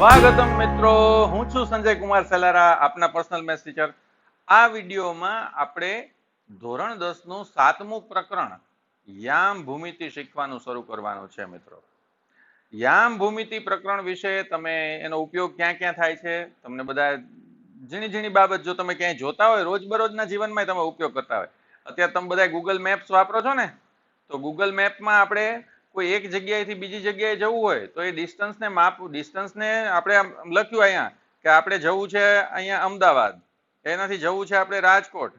સ્વાગતમ મિત્રો, હું છું સંજય કુમાર સેલારા, આપના પર્સનલ મેથ્સ ટીચર. આ વિડીયોમાં આપણે ધોરણ 10 નું 7મું પ્રકરણ યામ ભૂમિતિ શીખવાનું શરૂ કરવાનું છે મિત્રો. યામ ભૂમિતિ પ્રકરણ વિશે તમે એનો ઉપયોગ ક્યાં ક્યાં થાય છે, તમને બધા ઝીણી ઝીણી બાબત જો તમે ક્યાંય જોતા હોય રોજબરોજના જીવનમાં તમે ઉપયોગ કરતા હોય. અત્યારે તમે બધા ગૂગલ મેપ્સ વાપરો છો ને, તો ગૂગલ મેપમાં આપણે કોઈ એક જગ્યાએથી બીજી જગ્યાએ જવું હોય તો એ ડિસ્ટન્સને ડિસ્ટન્સને આપણે લખ્યું અહીંયા કે આપણે જવું છે અહીંયા અમદાવાદ, એનાથી જવું છે આપણે રાજકોટ.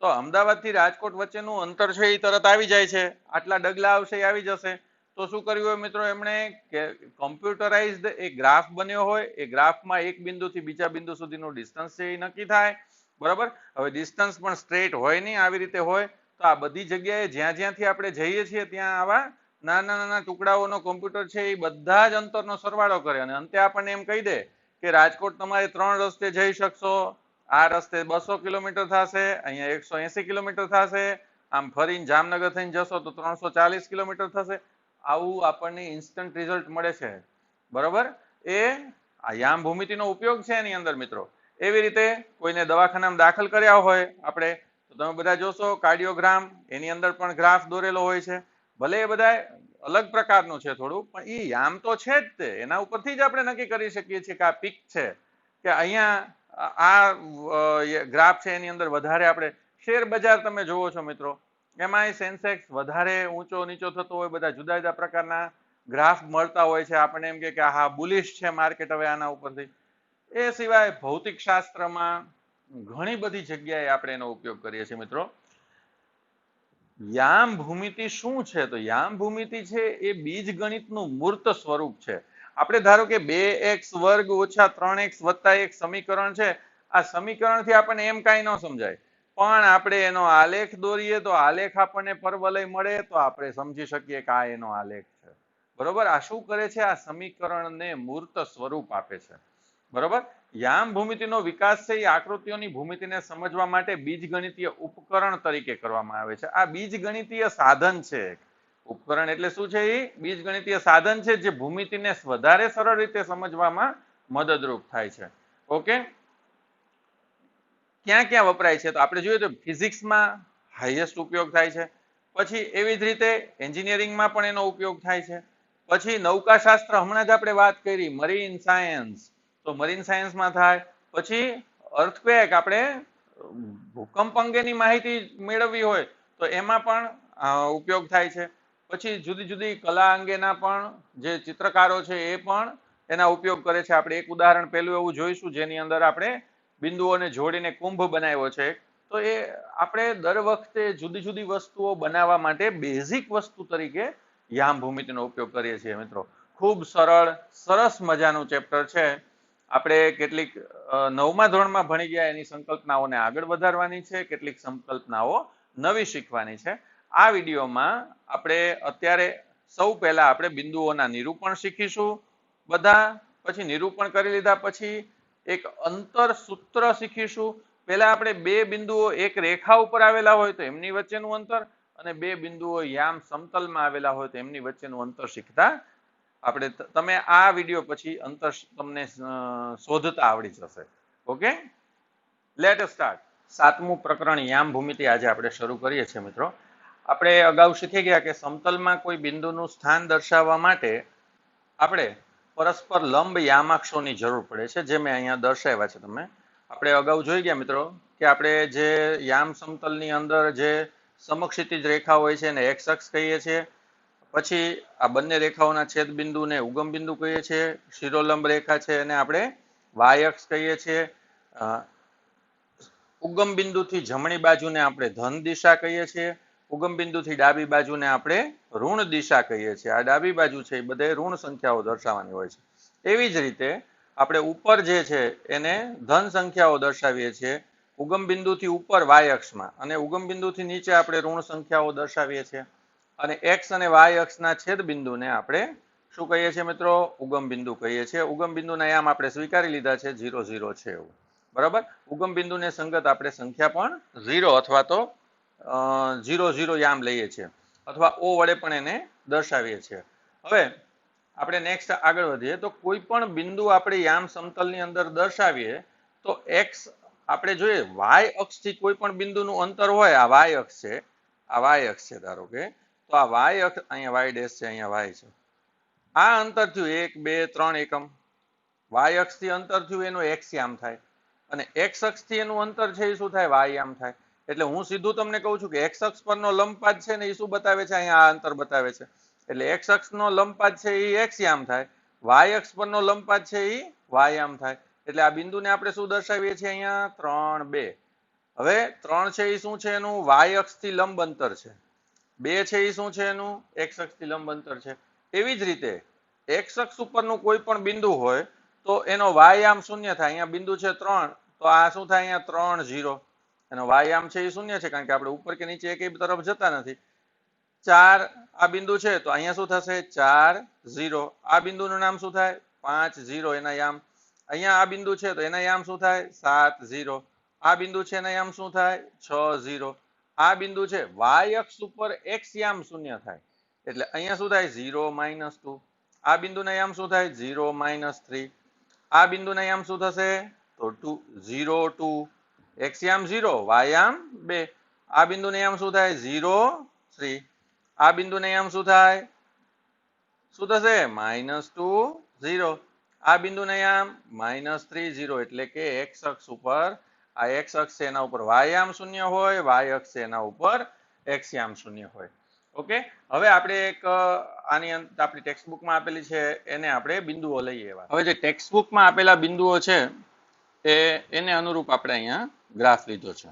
તો અમદાવાદથી રાજકોટ વચ્ચેનું અંતર છે એ તરત આવી જાય છે, આટલા ડગલા આવશે એ આવી જશે. તો શું કર્યું હોય મિત્રો, એમણે કોમ્પ્યુટરાઇઝડ એક ગ્રાફ બન્યો હોય, એ ગ્રાફમાં એક બિંદુથી બીજા બિંદુ સુધીનું ડિસ્ટન્સ છે એ નક્કી થાય. બરાબર, હવે ડિસ્ટન્સ પણ સ્ટ્રેટ હોય નહીં, આવી રીતે હોય. તો આ બધી જગ્યાએ જ્યાં જ્યાંથી આપણે જઈએ છીએ ત્યાં આવા નાના નાના ટુકડાઓનો કોમ્પ્યુટર છે એ બધા જ અંતરનો સરવાળો કરે અને અંતે આપણને એમ કહી દે કે રાજકોટ તમારે 3 રસ્તે જઈ શકશો. આ રસ્તે 200 કિલોમીટર થશે, અહીંયા 180 કિલોમીટર થશે, આમ ફરીને જામનગર થઈને જશો તો 340 કિલોમીટર થશે. આવું આપણને ઇન્સ્ટન્ટ રિઝલ્ટ મળે છે. બરોબર, એ આ યામ ભૂમિતિનો ઉપયોગ છે એની અંદર મિત્રો. એવી રીતે કોઈને દવાખાનામાં દાખલ કર્યા હોય આપણે, તો તમે બધા જોશો કાર્ડિયોગ્રામ, એની અંદર પણ ગ્રાફ દોરેલો હોય છે. ભલે એ બધા અલગ પ્રકારનું છે થોડું, પણ એ યામ તો છે જ તે. એના ઉપરથી જ આપણે નક્કી કરી શકીએ છીએ કે આ પીક છે, કે અહીંયા આ ગ્રાફ છે એની અંદર વધારે આપણે શેર બજાર તમે જોવો છો મિત્રો, એમાંય સેન્સેક્સ વધારે ઊંચો નીચો થતો હોય, બધા જુદા જુદા પ્રકારના ગ્રાફ મળતા હોય છે. આપણને એમ કે હા બુલિશ છે માર્કેટ હવે આના ઉપરથી. એ સિવાય ભૌતિક શાસ્ત્રમાં ઘણી બધી જગ્યાએ આપણે એનો ઉપયોગ કરીએ છીએ મિત્રો. યામ ભૂમિતિ શું છે? તો યામ ભૂમિતિ છે એ બીજગણિતનું મૂર્ત સ્વરૂપ છે. આપણે ધારો કે 2x વર્ગ ઓછા 3x વત્તા 1 સમીકરણ છે, આ સમીકરણથી આપણને એમ કાંઈ ન સમજાય, પણ આપણે એનો આલેખ દોરીએ તો આલેખ આપણને પરવલય મળે, તો આપણે સમજી શકીએ કે આ એનો આલેખ છે. બરોબર, આ શું કરે છે? આ સમીકરણને મૂર્ત સ્વરૂપ આપે છે. બરોબર, યામ ભૂમિતિનો વિકાસ છે એ આકૃતિઓની ભૂમિતિને સમજવા માટે બીજગણિતીય ઉપકરણ તરીકે કરવામાં આવે છે. આ બીજગણિતીય સાધન છે. ઉપકરણ એટલે શું છે? એ બીજગણિતીય સાધન છે જે ભૂમિતિને વધારે સરળ રીતે સમજવામાં મદદરૂપ થાય છે. ઓકે, ક્યાં ક્યાં વપરાય છે? તો આપણે જોઈએ તો ફિઝિક્સમાં હાઈએસ્ટ ઉપયોગ થાય છે, પછી એવી જ રીતે એન્જિનિયરિંગમાં પણ એનો ઉપયોગ થાય છે, પછી નૌકાશાસ્ત્ર હમણાં જ આપણે વાત કરી મરીન સાયન્સ, તો મરીન સાયન્સમાં થાય, પછી અર્થક્વેક આપણે ભૂકંપ અંગેની માહિતી મેળવવી હોય તો એમાં પણ ઉપયોગ થાય છે. પછી જુદી જુદી કલા અંગેના પણ જે ચિત્રકારો છે એ પણ એના ઉપયોગ કરે છે. આપણે એક ઉદાહરણ પહેલું એવું જોઈશું જેની અંદર આપણે બિંદુઓને જોડીને કુંભ બનાવ્યો છે. તો એ આપણે દર વખતે જુદી જુદી વસ્તુઓ બનાવવા માટે બેઝિક વસ્તુ તરીકે યામ ભૂમિતિનો ઉપયોગ કરીએ છીએ મિત્રો. ખૂબ સરળ સરસ મજાનું ચેપ્ટર છે. આપણે કેટલીક 9મા ધોરણમાં ભણી ગયા એની સંકલ્પનાઓને આગળ વધારવાની છે, કેટલીક સંકલ્પનાઓ નવી શીખવાની છે. આ વિડીયોમાં આપણે અત્યારે સૌ પહેલા આપણે બિંદુઓના નિરૂપણ શીખીશું બધા. પછી નિરૂપણ કરી લીધા પછી એક અંતર સૂત્ર શીખીશું. પહેલા આપણે બે બિંદુઓ એક રેખા ઉપર આવેલા હોય તો એમની વચ્ચેનું અંતર, અને બે બિંદુઓ યામ સમતલમાં આવેલા હોય તો એમની વચ્ચેનું અંતર શીખતા આપણે. તમે આ વિડીયો પછી અંતર તમને શોધતા આવડી જશે. Okay, let us start. 7મું પ્રકરણ યામ ભૂમિતિ આજે આપણે શરૂ કરીએ છીએ મિત્રો. આપણે અગાઉ શીખી ગયા કે સમતલમાં કોઈ બિંદુનું સ્થાન દર્શાવવા માટે આપણે પરસ્પર લંબ યામાક્ષોની જરૂર પડે છે, જે મેં અહીંયા દર્શાવ્યા છે. તમે આપણે અગાઉ જોઈ ગયા મિત્રો કે આપણે જે યામ સમતલની અંદર જે સમક્ષિતિજ રેખા હોય છે એને એક્સ અક્ષ કહીએ છીએ. પછી આ બંને રેખાઓના છેદ બિંદુને ઉગમ બિંદુ કહીએ છીએ. શિરોલંબ રેખા છે એને આપણે વાય અક્ષ કહીએ છીએ. ઉગમ બિંદુથી જમણી બાજુને આપણે ધન દિશા કહીએ છીએ. ઉગમ બિંદુથી ડાબી બાજુને આપણે ઋણ દિશા કહીએ છીએ. આ ડાબી બાજુ છે એ બધે ઋણ સંખ્યાઓ દર્શાવવાની હોય છે. એવી જ રીતે આપણે ઉપર જે છે એને ધન સંખ્યાઓ દર્શાવીએ છીએ ઉગમ બિંદુથી ઉપર વાય અક્ષમાં, અને ઉગમ બિંદુથી નીચે આપણે ઋણ સંખ્યાઓ દર્શાવીએ છીએ. અને એક્સ અને વાય અક્ષના છેદ બિંદુને આપણે શું કહીએ છીએ મિત્રો? ઉગમ બિંદુ કહીએ છીએ. ઉગમ બિંદુના યામ આપણે સ્વીકારી લીધા છે 0 0 છે એવું. બરાબર, ઉગમ બિંદુને સંગત આપણે સંખ્યા પણ 0 અથવા તો 0 0 યામ લઈએ છીએ, અથવા ઓ વડે પણ એને દર્શાવીએ છીએ. હવે આપણે નેક્સ્ટ આગળ વધીએ તો કોઈ પણ બિંદુ આપણે યામ સમતલની અંદર દર્શાવીએ તો x આપણે જોઈએ y અક્ષથી કોઈ પણ બિંદુનું અંતર હોય, આ y અક્ષ છે, આ y અક્ષ છે ધારો કે, તો આ y અક્ષ અહીંયા y ડેશ છે, અહીંયા y છે, આ અંતર થયું 1 2 3 એકમ, y અક્ષથી અંતર થયું એનું x યામ થાય અને x અક્ષથી એનું અંતર છે એ શું થાય y યામ થાય. એટલે હું સીધું તમને કહું છું કે x અક્ષ પરનો લંબપાદ છે ને એ શું બતાવે છે, અહીંયા આ અંતર બતાવે છે. એટલે x અક્ષનો લંબપાદ છે એ x યામ થાય, y અક્ષ પરનો લંબપાદ છે એ y યામ થાય. એટલે આ બિંદુને આપણે શું દર્શાવીએ છીએ અહીંયા 3 2. હવે 3 છે એ શું છે એનું y અક્ષથી લંબ અંતર છે, 2 છે એ શું છે એનું x અક્ષથી લંબ અંતર છે. એવી જ રીતે x અક્ષ ઉપરનું કોઈ પણ બિંદુ હોય તો એનો y યામ શૂન્ય થાય. અહીંયા બિંદુ છે 3 તો આ શું થાય અહીંયા 3 0, એનો y યામ છે એ શૂન્ય છે કારણ કે આપણે ઉપર કે નીચે એકેય તરફ જતા નથી. 4 આ બિંદુ છે તો અહીંયા શું થશે 4 0, આ બિંદુનું નામ શું થાય 5 0 એના યામ. અહીંયા આ બિંદુ છે તો એના યામ શું થાય 7 0, આ બિંદુ છે એના યામ શું થાય 6 0, આ બિંદુ છે y અક્ષ ઉપર x યામ શૂન્ય થાય એટલે અહીંયા શું થાય 0 -2, આ બિંદુના યામ શું થાય 0 -3, આ બિંદુના યામ શું થશે તો 0 2, x યામ 0 y યામ 2, આ બિંદુના યામ શું થાય 0 3, આ બિંદુના યામ શું થાય શું થશે -2 0, આ બિંદુના યામ -3 0. એટલે કે x અક્ષ ઉપર આ x અક્ષ છે એના ઉપર y યામ શૂન્ય હોય, y અક્ષ છે એના ઉપર x યામ શૂન્ય હોય. ઓકે, હવે આપણે એક આની આપણી ટેક્સ્ટબુકમાં આપેલી છે એને આપણે બિંદુઓ લઈએ. હવે જે ટેક્સ્ટબુકમાં આપેલા બિંદુઓ છે એને અનુરૂપ આપણે અહીંયા ગ્રાફ લીધો છે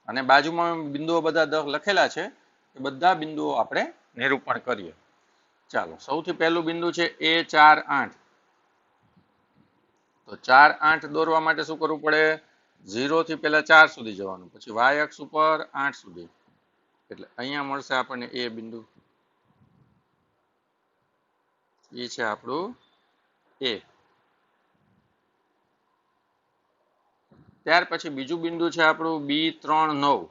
અને બાજુમાં બિંદુઓ બધા લખેલા છે એ બધા બિંદુઓ આપણે નિરૂપણ કરીએ. ચાલો, સૌથી પહેલું બિંદુ છે a 4 8. તો 4 8 દોરવા માટે શું કરવું પડે, 0 થી પહેલા 4 સુધી જવાનું, પછી y અક્ષ ઉપર 8 સુધી, એટલે અહીંયા મળશે આપણને એ બિંદુ, એ છે આપણું એ. ત્યાર પછી બીજું બિંદુ છે આપણું b 3 9.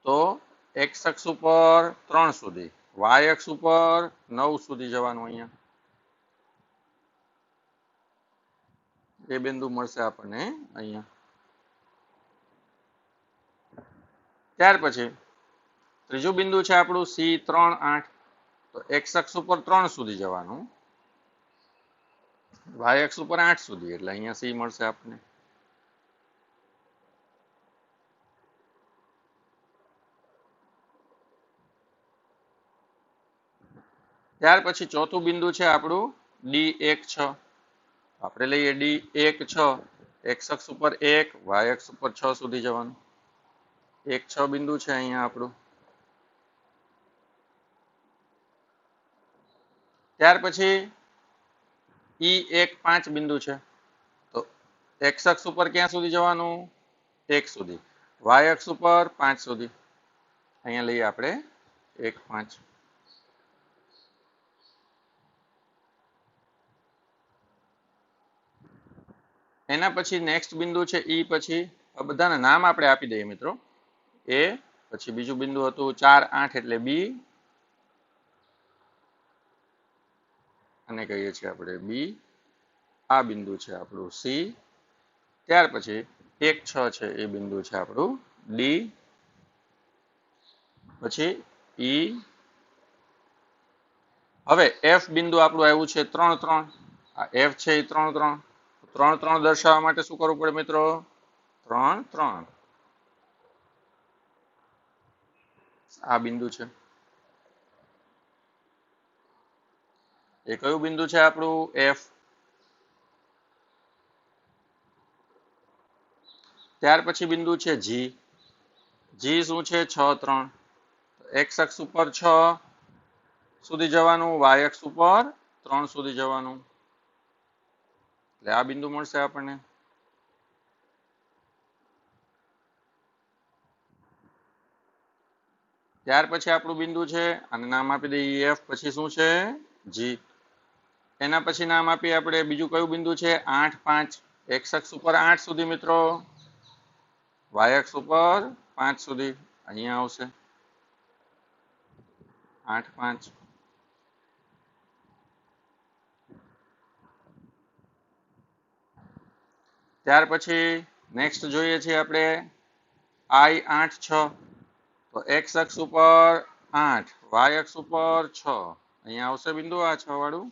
તો x અક્ષ ઉપર 3 સુધી, y અક્ષ ઉપર 9 સુધી જવાનું, અહીંયા એ બિંદુ મળશે આપણને અહીંયા. ત્યાર પછી ત્રીજું બિંદુ છે આપણું c 3 8. તો x અક્ષ ઉપર 3 સુધી જવાનું, y અક્ષ ઉપર 8 સુધી, એટલે અહીંયા c મળશે આપણને. ત્યાર પછી ચોથું બિંદુ છે આપણું d 1 6. આપણે લઈએ d 1 6, x અક્ષ ઉપર 1, y અક્ષ ઉપર 6 સુધી જવાનું, 1 6 બિંદુ છે અહીંયા આપણું. ત્યાર પછી e 1 5 બિંદુ છે. તો x અક્ષ ઉપર ક્યાં સુધી જવાનું 1 સુધી, y અક્ષ ઉપર 5 સુધી, અહીંયા લઈએ આપણે 1 5. એના પછી નેક્સ્ટ બિંદુ છે ઈ, પછી બધાના નામ આપણે આપી દઈએ મિત્રો. એ પછી બીજું બિંદુ હતું 4 8 એટલે b, અને કહીએ છીએ આપણે b. આ બિંદુ છે આપણું c. ત્યાર પછી 1 6 છે એ બિંદુ છે આપણું d. પછી e. હવે f બિંદુ આપણું આવ્યું છે 3 3. આ f છે એ 3 3. 3 3 દર્શાવવા માટે શું કરવું પડે મિત્રો 3 3. આ બિંદુ છે એ કયું બિંદુ છે આપણું f. ત્યાર પછી બિંદુ છે g. g શું છે 6 3. x અક્ષ ઉપર 6 સુધી જવાનું, y અક્ષ ઉપર 3 સુધી જવાનું, એટલે આ બિંદુ મળશે આપણને. ત્યાર પછી આપણું બિંદુ છે, આને નામ આપી દઈએ f, પછી શું છે g. એના પછી નામ આપીએ આપણે બીજું કયું બિંદુ છે 8 5. x અક્ષ ઉપર 8 સુધી મિત્રો, y અક્ષ ઉપર 5 સુધી, અહીંયા આવશે 8 5. ત્યાર પછી નેક્સ્ટ જોઈએ છીએ આપણે I 8 6 તો x અક્ષ ઉપર 8 y અક્ષ ઉપર 6 અહીંયા આવશે બિંદુ આ 6 વાળું.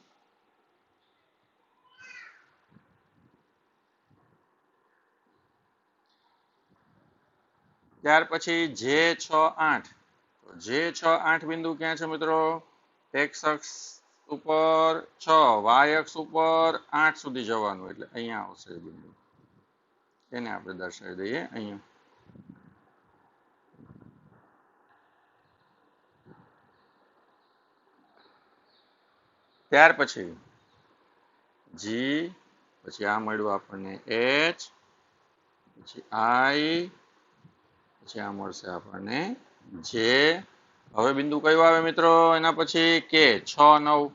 ત્યાર પછી જે 6 8 તો જે 6 8 બિંદુ ક્યાં છે મિત્રો? x અક્ષ ઉપર 6 y અક્ષ ઉપર 8 સુધી જવાનું એટલે અહીંયા આવશે બિંદુ. એને આપણે દર્શાવી દઈએ અહીંયા. ત્યાર પછી જી પછી આ મળ્યું આપણને h પછી I પછી આ મળશે આપણને જે. હવે બિંદુ કયું આવે મિત્રો? એના પછી કે 6 9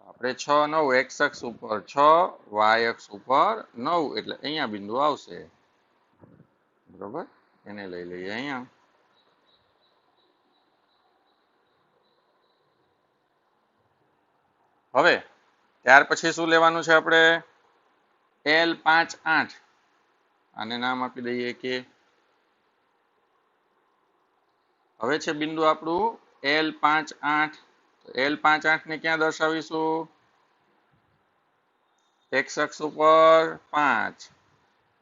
આપણે 6 9 x અક્ષ ઉપર 6 y અક્ષ ઉપર 9 એટલે અહીંયા બિંદુ આવશે. બરોબર, એને લઈ લઈએ અહીંયા. હવે ત્યાર પછી શું લેવાનું છે આપણે? L 5 8 આને નામ આપી દઈએ કે. હવે છે બિંદુ આપણું L 5 8 L 5 8 ને ક્યાં દર્શાવીશું? x અક્ષ ઉપર 5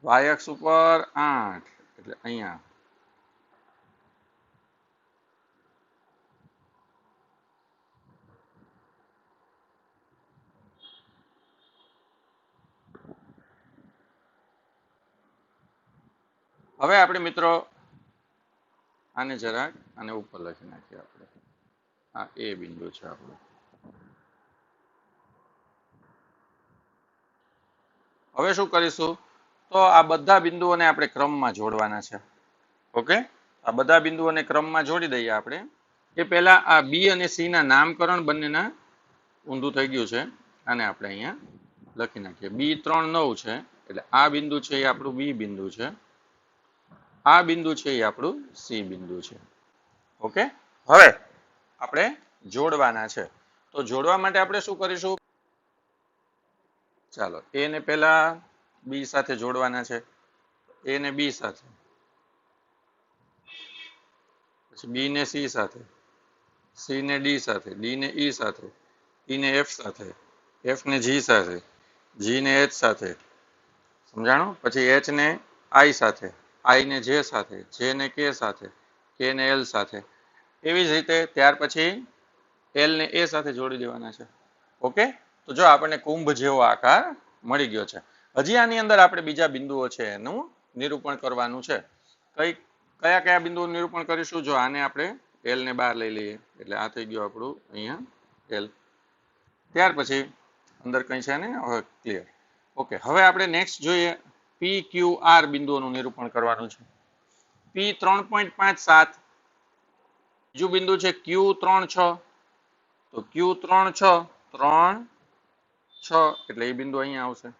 y અક્ષ ઉપર 8 એટલે અહીંયા. હવે આપણે મિત્રો આને જરાક આને ઉપર લખી નાખીએ આપણે. આ એ બિંદુ છે આપણું. હવે શું કરીશું? તો આ બધા બિંદુઓને આપણે ક્રમમાં જોડવાના છે. ઓકે, આ બધા બિંદુઓને ક્રમમાં જોડી દઈએ આપણે. એ પહેલા આ બી અને સી ના નામકરણ બંનેના ઊંધું થઈ ગયું છે. આને આપણે અહીંયા લખી નાખીએ. બી 3 9 છે એટલે આ બિંદુ છે એ આપણું બી બિંદુ છે. આ બિંદુ છે એ આપણું સી બિંદુ છે. ઓકે, હવે આપણે જોડવાના છે. તો જોડવા માટે આપણે શું કરીશું? ચાલો એ ને પહેલા બી સાથે જોડવાના છે. એ ને બી સાથે, પછી બી ને સી સાથે, સી ને ડી સાથે, ડી ને ઈ સાથે, ઈ ને એફ સાથે, એફ ને જી સાથે, જી ને એચ સાથે. સમજાણું? પછી એચ ને આઈ સાથે, આઈ ને જે સાથે, જે ને કે સાથે, કે ને એલ સાથે. એવી જ રીતે ત્યાર પછી એલ ને એ સાથે જોડી દેવાના છે. ઓકે, તો જો આપણને કુંભ જેવો આકાર મળી ગયો છે. હજી આની અંદર આપણે બીજા બિંદુઓ છે એનું નિરૂપણ કરવાનું છે. કયા કયા બિંદુઓનું નિરૂપણ કરીશું? જો આને આપણે એલ ને બહાર લઈ લઈએ એટલે આ થઈ ગયું આપણું અહીંયા એલ. ત્યાર પછી અંદર કંઈ છે ને, હવે ક્લિયર. ઓકે, હવે આપણે નેક્સ્ટ જોઈએ પી ક્યુ આર બિંદુઓનું નિરૂપણ કરવાનું છે. પી 3.5 7, બીજું બિંદુ છે ક્યુ 3 6 તો ક્યુ 3 6 3 6 એટલે એ બિંદુ અહીંયા આવશે.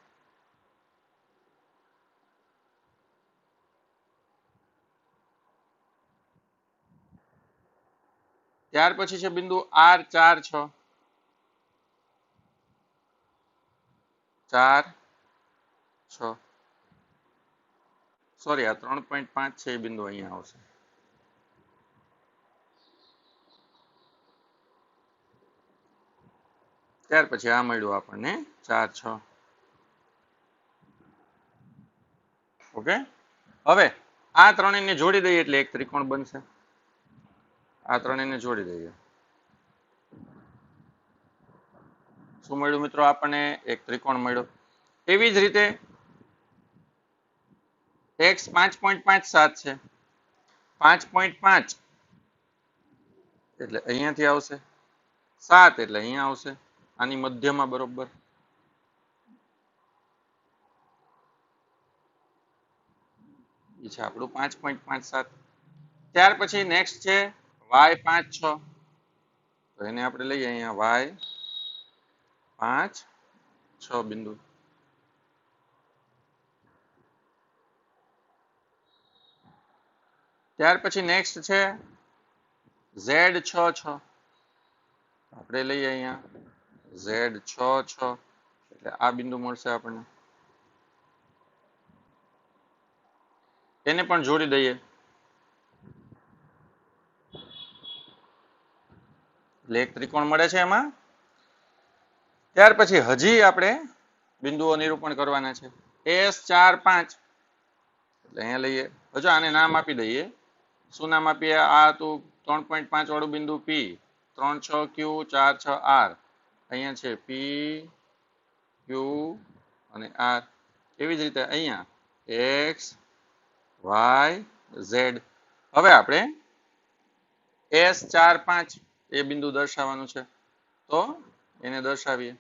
ત્યાર પછી છે બિંદુ આર 4 6 4 6 સોરી આ 3.5 છે એ બિંદુ અહીંયા આવશે. ત્યાર પછી આ મળ્યું આપણને 4 6. ઓકે, હવે આ ત્રણેયને જોડી દઈએ એટલે એક ત્રિકોણ બનશે. આ ત્રણેયને જોડી દઈએ. શું મળ્યું મિત્રો? આપણને એક ત્રિકોણ મળ્યો. એવી જ રીતે x 5.5 7 છે. 5.5 એટલે અહીંયાથી આવશે. 7 એટલે અહીંયા આવશે. આની મધ્યમાં બરોબર. એ છે આપણું 5.5 7. ત્યાર પછી નેક્સ્ટ છે y 5 6 તો એને આપણે લઈએ અહીંયા y 5 6 બિંદુ. ત્યાર પછી નેક્સ્ટ છે z 6 6 આપણે લઈએ અહીંયા z 6 6 એટલે આ બિંદુ મળશે આપણને. એને પણ જોડી દઈએ એટલે એક ત્રિકોણ મળે છે એમાં. ત્યાર પછી હજી આપણે બિંદુઓ નિરૂપણ કરવાના છે. S 4 5 એટલે અહીંયા લઈએ. હજુ આને નામ આપી દઈએ. શું નામ આપીએ? આ હતું 3.5 વાળું બિંદુ P, 3 6 Q, 4 6 R. અહીંયા છે P, Q અને R. એવી જ રીતે અહીંયા X, Y, Z. હવે આપણે S 4 5 એ બિંદુ દર્શાવવાનું છે, તો એને દર્શાવીએ.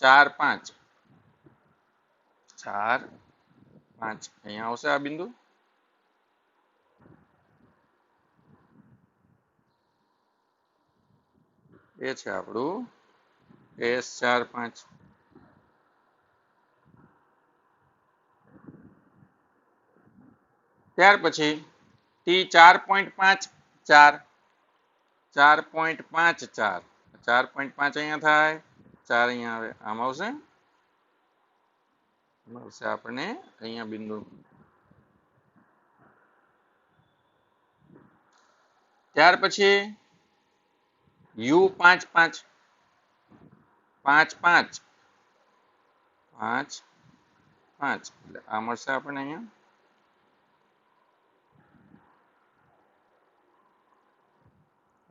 4 5 4 5 અહીંયા આવશે આ બિંદુ. એ છે આપણું S 4 5. ત્યાર પછી T 4.5 4 4.5 4 4.5 અહીંયા થાય, 4 અહીંયા આવે, આમ આવશે. મળશે આપણને અહીંયા બિંદુ. ત્યાર પછી U 5 5 5 5 5 5 એટલે આ મળશે આપણને અહીંયા.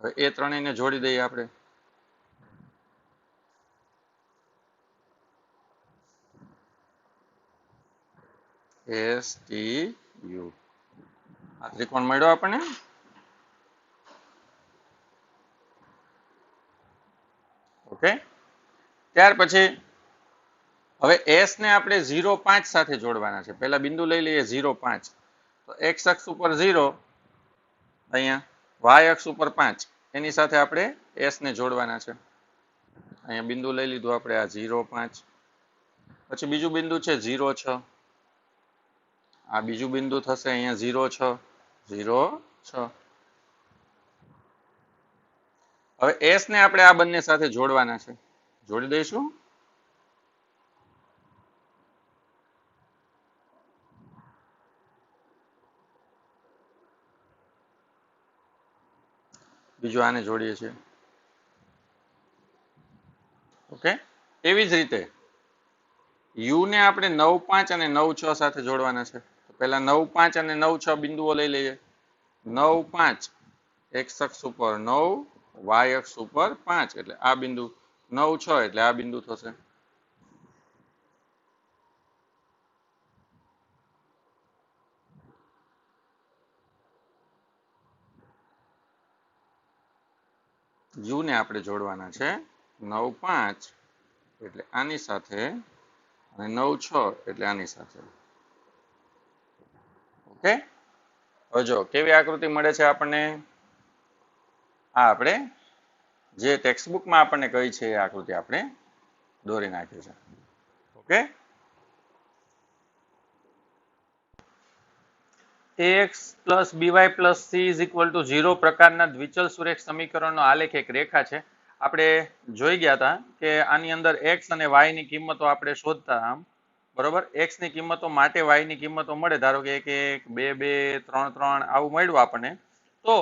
હવે એ ત્રણેયને જોડી દઈએ આપણે. S T U આ ત્રિકોણ મળ્યો આપણને. ઓકે. ત્યાર પછી હવે S ને આપણે 0 5 સાથે જોડવાના છે. પહેલા બિંદુ લઈ લઈએ 0 5. તો x અક્ષ ઉપર 0, અહીંયા y અક્ષ ઉપર 5, એની સાથે આપણે S ને જોડવાના છે. અહીંયા બિંદુ લઈ લીધું આપણે આ 0 5. પછી બીજું બિંદુ છે 0 6. આ બીજું બિંદુ થશે અહીંયા 0 6 0 6. હવે S ને આપણે આ બંને સાથે જોડવાના છે. જોડી દઈશું. બીજું આને જોડીએ છીએ. ઓકે. એવી જ રીતે U ને આપણે 9 5 અને 9 6 સાથે જોડવાના છે. તો પહેલા 9 5 અને 9 6 બિંદુઓ લઈ લઈએ. 9 5 x અક્ષ ઉપર 9, y અક્ષ ઉપર 5 એટલે આ બિંદુ. 9 6 એટલે આ બિંદુ થશે. U ને આપણે જોડવાના છે 9 5 એટલે આની સાથે અને 9 6 એટલે આની સાથે. ઓકે. હવે જો કેવી આકૃતિ મળે છે આપણને. આ આપણે જે ટેક્સ્ટબુકમાં આપણને કહી છે એ આકૃતિ આપણે દોરી નાખી છે. Okay. ax plus by plus c is equal to 0 પ્રકારના દ્વિચલ સુરેખ સમીકરણનો આલેખ એક રેખા છે. આપણે જોઈ ગયા હતા કે આની અંદર x અને y ની કિંમતો આપણે શોધતા આમ બરોબર. x ની કિંમતો માટે y ની કિંમતો મળે. ધારો કે 1 1 2 2 3 3 આવું મળ્યું આપણને. તો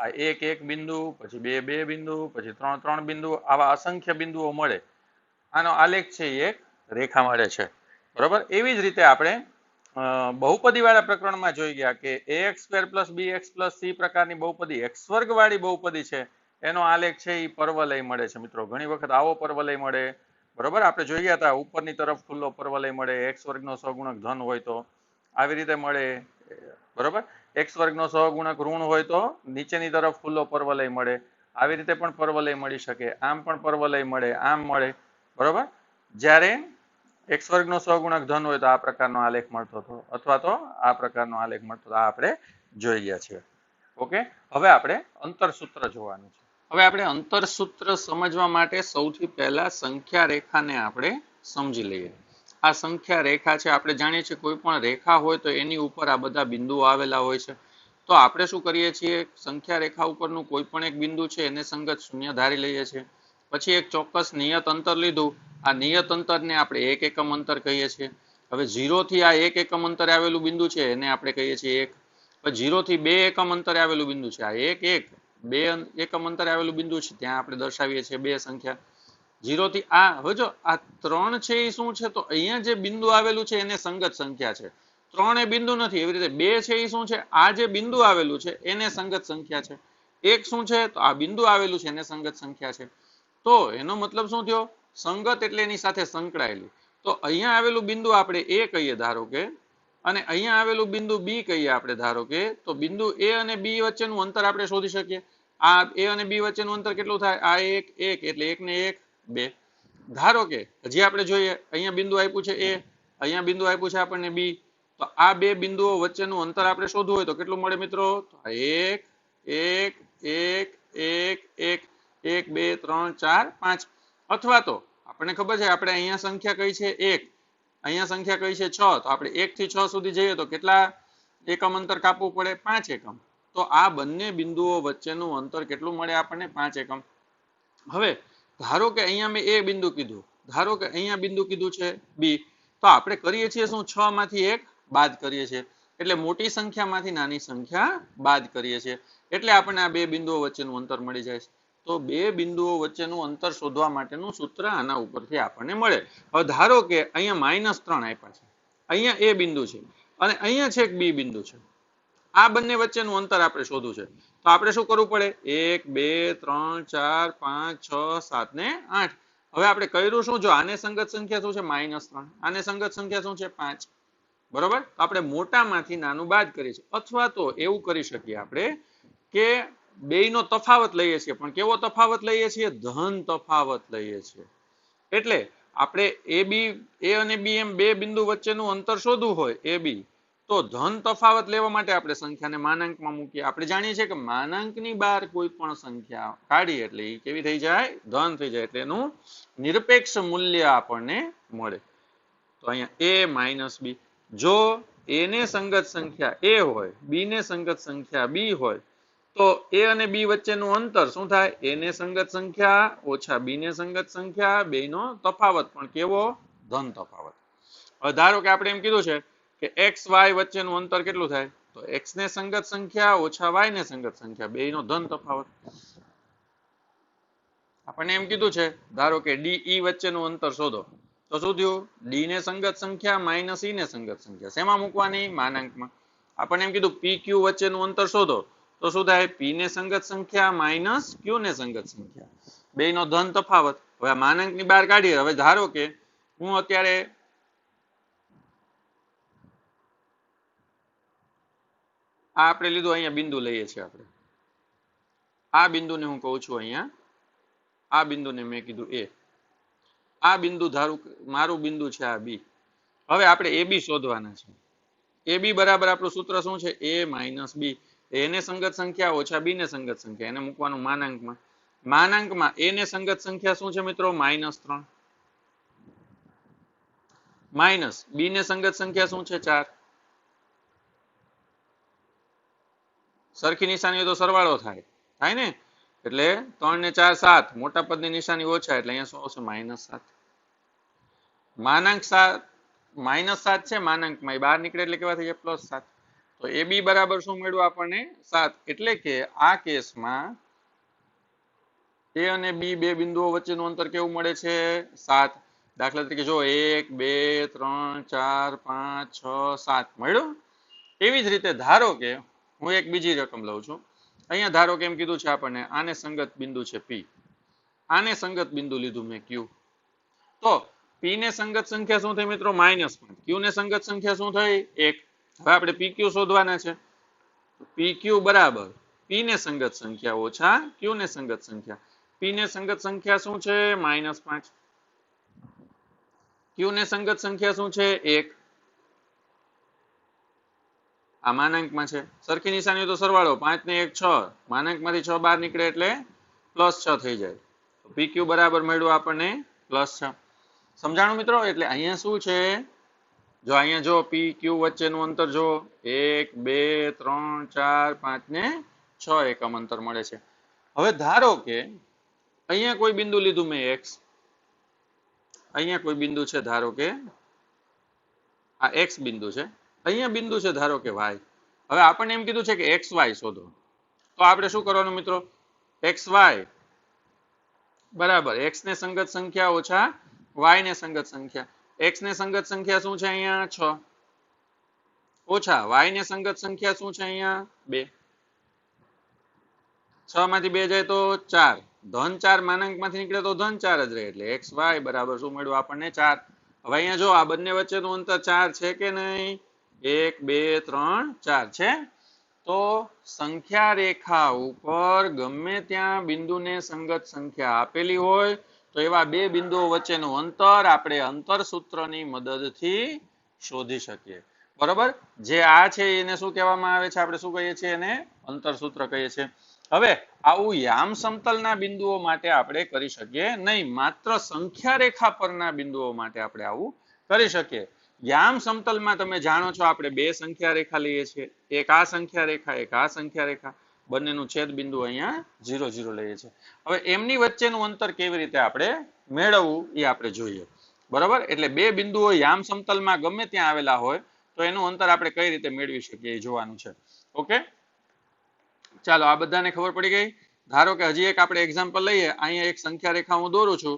આ 1 1 બિંદુ, પછી 2 2 બિંદુ, પછી 3 3 બિંદુ, આવા અસંખ્ય બિંદુઓ મળે. આનો આલેખ છે એ એક રેખા મળે છે બરોબર. એવી જ રીતે આપણે બહુપદી વાળા પ્રકરણમાં જોઈ ગયા કે ax² + bx + c પ્રકારની બહુપદી x² વાળી બહુપદી છે એનો આલેખ છે એ પર્વલય મળે છે મિત્રો. ઘણી વખત આવો પર્વલય મળે બરોબર. આપણે જોઈ ગયા હતા ઉપરની તરફ ખુલ્લો પર્વલય મળે, x² નો સહગુણક ધન હોય તો આવી રીતે મળે બરોબર. x² નો સહગુણક ઋણ હોય તો નીચેની તરફ ખુલ્લો પર્વલય મળે. આવી રીતે પણ પર્વલય મળી શકે. આમ પણ પર્વલય મળે, આમ મળે બરોબર. જ્યારે x² નો સહગુણક ધન હોય તો આ પ્રકારનો આલેખ મળતો હતો, અથવા તો આ પ્રકારનો આલેખ મળતો હતો. આ આપણે જોઈ ગયા છીએ. ઓકે. હવે આપણે અંતરસૂત્ર જોવાનું છે. હવે આપણે અંતરસૂત્ર સમજવા માટે સૌથી પહેલા સંખ્યા રેખાને આપણે સમજી લઈએ. આ સંખ્યા રેખા છે. આપણે જાણીએ છીએ કોઈ પણ રેખા હોય તો એની ઉપર આ બધા બિંદુઓ આવેલા હોય છે. તો આપણે શું કરીએ છીએ, સંખ્યા રેખા ઉપરનું કોઈ પણ એક બિંદુ છે એને સંગત શૂન્ય ધારી લઈએ છીએ. પછી એક ચોક્કસ નિયત અંતર લીધું. આ નિયત અંતરને આપણે 1 એકમ અંતર કહીએ છીએ. હવે 0 થી આ 1 એકમ અંતરે આવેલું બિંદુ છે એને આપણે કહીએ છીએ 1. પછી 0 થી 2 એકમ અંતરે આવેલું બિંદુ છે આ 1 1. 2 એકમ અંતરે આવેલું બિંદુ છે ત્યાં આપણે દર્શાવીએ છીએ 2 સંખ્યા. 0 થી આ હવે જો આ 3 છે એ શું છે તો અહીંયા જે બિંદુ આવેલું છે એને સંગત સંખ્યા છે. 3 એ બિંદુ નથી. એવી રીતે 2 છે એ શું છે આ જે બિંદુ આવેલું છે એને સંગત સંખ્યા છે. 1 શું છે તો આ બિંદુ આવેલું છે એને સંગત સંખ્યા છે. તો એનો મતલબ શું થયો સંગત એટલે એની સાથે સંકળાયેલું. તો અહીંયા આવેલું બિંદુ આપણે a કહીએ ધારો કે અને અહીંયા આવેલું બિંદુ b કહીએ આપણે ધારો કે તો બિંદુ a અને b વચ્ચેનું અંતર આપણે શોધી શકીએ. આ a અને b વચ્ચેનું અંતર કેટલું થાય આ 1 1 એટલે 1 ને 1 2. ધારો કે હજી આપણે જોઈએ અહીંયા બિંદુ આપ્યું છે a અહીંયા બિંદુ આપ્યું છે આપણને b તો આ બે બિંદુઓ વચ્ચેનું અંતર આપણે શોધવું હોય તો કેટલું મળે મિત્રો તો 1 1 1 1 1 1 2 3 4 5 અથવા તો આપણને ખબર છે આપણે અહીંયા સંખ્યા કઈ છે 1 અહીંયા સંખ્યા કઈ છે 6 તો આપણે 1 થી 6 સુધી જઈએ તો કેટલા એકમ અંતર કાપવું પડે 5 એકમ. તો આ બંને બિંદુઓ વચ્ચેનું અંતર કેટલું મળે આપણને 5 એકમ. હવે ધારો કે અહીંયા મેં a બિંદુ કીધું ધારો કે અહીંયા બિંદુ કીધું છે b તો આપણે કરીએ છીએ શું 6 માંથી 1 બાદ કરીએ છીએ એટલે મોટી સંખ્યામાંથી નાની સંખ્યા બાદ કરીએ છીએ એટલે આપણને આ બે બિંદુઓ વચ્ચેનું અંતર મળી જાય છે. તો બે બિંદુઓ વચ્ચેનું અંતર શોધવા માટેનું સૂત્ર આના ઉપરથી આપણને મળે. હવે ધારો કે અહીંયા -3 આપ્યા છે અહીંયા a બિંદુ છે અને અહીંયા છે એક b બિંદુ છે. આ બંને વચ્ચેનું અંતર આપણે શોધવું છે તો આપણે શું કરવું પડે 1 2 3 4 5 6 7 ને 8. હવે આપણે કર્યું શું જો આને સંગત સંખ્યા શું છે -3 આને સંગત સંખ્યા શું છે 5 બરોબર. તો આપણે મોટામાંથી નાનું બાદ કરીએ છીએ અથવા તો એવું કરી શકીએ આપણે કે બેયનો તફાવત લઈએ છીએ પણ કેવો તફાવત લઈએ છીએ ધન તફાવત લઈએ છીએ. એટલે આપણે a અને b એમ બે બિંદુ વચ્ચેનું અંતર શોધવું હોય a b તો ધન તફાવત લેવા માટે આપણે સંખ્યાને માનાંકમાં મૂકીએ. આપણે જાણીએ છીએ કે માનાંકની બહાર કોઈ પણ સંખ્યા કાઢી એટલે એ કેવી થઈ જાય ધન થઈ જાય એટલે એનું નિરપેક્ષ મૂલ્ય આપણને મળે. તો અહીંયા a - b જો a ને સંગત સંખ્યા a હોય b ને સંગત સંખ્યા b હોય તો a અને b વચ્ચેનું અંતર શું થાય a ને સંગત સંખ્યા ઓછા b ને સંગત સંખ્યા બેયનો તફાવત પણ કેવો ધન તફાવત. હવે ધારો કે આપણે એમ કીધું છે કે x y વચ્ચેનું અંતર કેટલું થાય તો x ને સંગત સંખ્યા ઓછા y ને સંગત સંખ્યા બેયનો ધન તફાવત. આપણને એમ કીધું છે ધારો કે d e વચ્ચેનું અંતર શોધો તો શું થયું d ને સંગત સંખ્યા - e ને સંગત સંખ્યા શેમાં મૂકવાની માનાંકમાં. આપણને એમ કીધું p q વચ્ચેનું અંતર શોધો તો શું થાય p ને સંગત સંખ્યા - q ને સંગત સંખ્યા બેયનો ધન તફાવત. હવે આ માનાંકની બહાર કાઢીએ. હવે ધારો કે હું અત્યારે આ આપણે લીધું અહીંયા બિંદુ લઈએ છીએ આપણે આ બિંદુને હું કહું છું અહીંયા આ બિંદુને મેં કીધું a આ બિંદુ ધારું મારું બિંદુ છે આ b. હવે આપણે ab શોધવાના છે. ab બરાબર આપણું સૂત્ર શું છે a - b a ને સંગત સંખ્યા ઓછા b ને સંગત સંખ્યા એને મૂકવાનું માનાંકમાં. માનાંકમાં a ને સંગત સંખ્યા શું છે મિત્રો -3 માઇનસ b ને સંગત સંખ્યા શું છે 4. સરખી નિશાની હોય તો સરવાળો થાય ને એટલે 3 ને 4 7 મોટા પદની નિશાની ઓછા એટલે અહીંયા શું આવશે -7. માનાંક 7 -7 છે માનાંકમાં બહાર નીકળે એટલે કેવા થઈ જાય +7. તો ab બરાબર શું મળ્યું આપણને 7. એટલે કે આ કેસમાં a અને b બે બિંદુઓ વચ્ચેનું અંતર કેવું મળે છે 7. દાખલા તરીકે જો 1 2 3 4 5 6 7 મળ્યું. એવી જ રીતે ધારો કે હું એક બીજી રકમ લઉં છું. અહીંયા ધારો કે એમ કીધું છે આપણને આને સંગત બિંદુ છે p આને સંગત બિંદુ લીધું મેં q તો p ને સંગત સંખ્યા શું થઈ મિત્રો -5 q ને સંગત સંખ્યા શું થઈ 1. હવે આપણે pq શોધવાના છે. pq બરાબર p ને સંગત સંખ્યા ઓછા q ને સંગત સંખ્યા. p ને સંગત સંખ્યા શું છે -5 q ને સંગત સંખ્યા શું છે 1. આ માનાંકમાં છે સરખી નિશાની તો સરવાળો 5 ને 1 6 માનાંકમાંથી 6 બહાર નીકળે એટલે +6 થઈ જાય. pq બરાબર મળ્યું આપણને +6. સમજાણું મિત્રો. એટલે અહીંયા શું છે જો અહીંયા જો pq વચ્ચેનું અંતર જો 1 2 3 4 5 ને 6 એકમ અંતર મળે છે. હવે ધારો કે અહીંયા કોઈ બિંદુ લીધું મેં x અહીંયા કોઈ બિંદુ છે ધારો કે આ x બિંદુ છે, અહીંયા બિંદુ છે ધારો કે y. હવે આપણને એમ કીધું છે કે xy શોધો. તો આપણે શું કરવાનું મિત્રો, xy બરાબર x ને સંગત સંખ્યા ઓછા y ને સંગત સંખ્યા. x ને સંગત સંખ્યા શું છે અહીંયા 6 ઓછા y ને સંગત સંખ્યા શું છે અહીંયા 2. 6 માંથી 2 જાય તો 4, ધન 4 માનાંકમાંથી નીકળે તો ધન 4 જ રહે, એટલે xy બરાબર શું મળ્યું આપણને 4. હવે અહીંયા જો આ બંને વચ્ચેનું અંતર 4 છે કે નહીં, 1 2 3 4 છે. તો સંખ્યા રેખા ઉપર ગમે ત્યાં બિંદુને સંગત સંખ્યા આપેલી હોય તો એવા બે બિંદુઓ વચ્ચેનું અંતર આપણે અંતર સૂત્રની મદદથી શોધી શકીએ. બરોબર, જે આ છે એને શું કહેવામાં આવે છે, આપણે શું કહીએ છીએ, એને અંતર સૂત્ર કહીએ છીએ. હવે આવું યામ સમતલના બિંદુઓ માટે આપણે કરી શકીએ નહીં, માત્ર સંખ્યા રેખા પરના બિંદુઓ માટે આપણે આવું કરી શકીએ. યામ સમતલમાં તમે જાણો છો આપણે બે સંખ્યા રેખા લઈએ છીએ, એક આ સંખ્યા રેખા, એક આ સંખ્યા રેખા, બંનેનું છેદ બિંદુ અહીંયા 0 0 લઈએ છીએ. હવે એમની વચ્ચેનું અંતર કેવી રીતે આપણે મેળવવું એ આપણે જોઈએ. બરાબર, એટલે બે બિંદુઓ યામ સમતલમાં ગમે ત્યાં આવેલા હોય તો એનું અંતર આપણે કઈ રીતે મેળવી શકીએ એ જોવાનું છે. ઓકે, ચાલો આ બધાને ખબર પડી ગઈ. ધારો કે હજી એક આપણે એક્ઝામ્પલ લઈએ. અહીંયા એક સંખ્યા રેખા હું દોરું છું,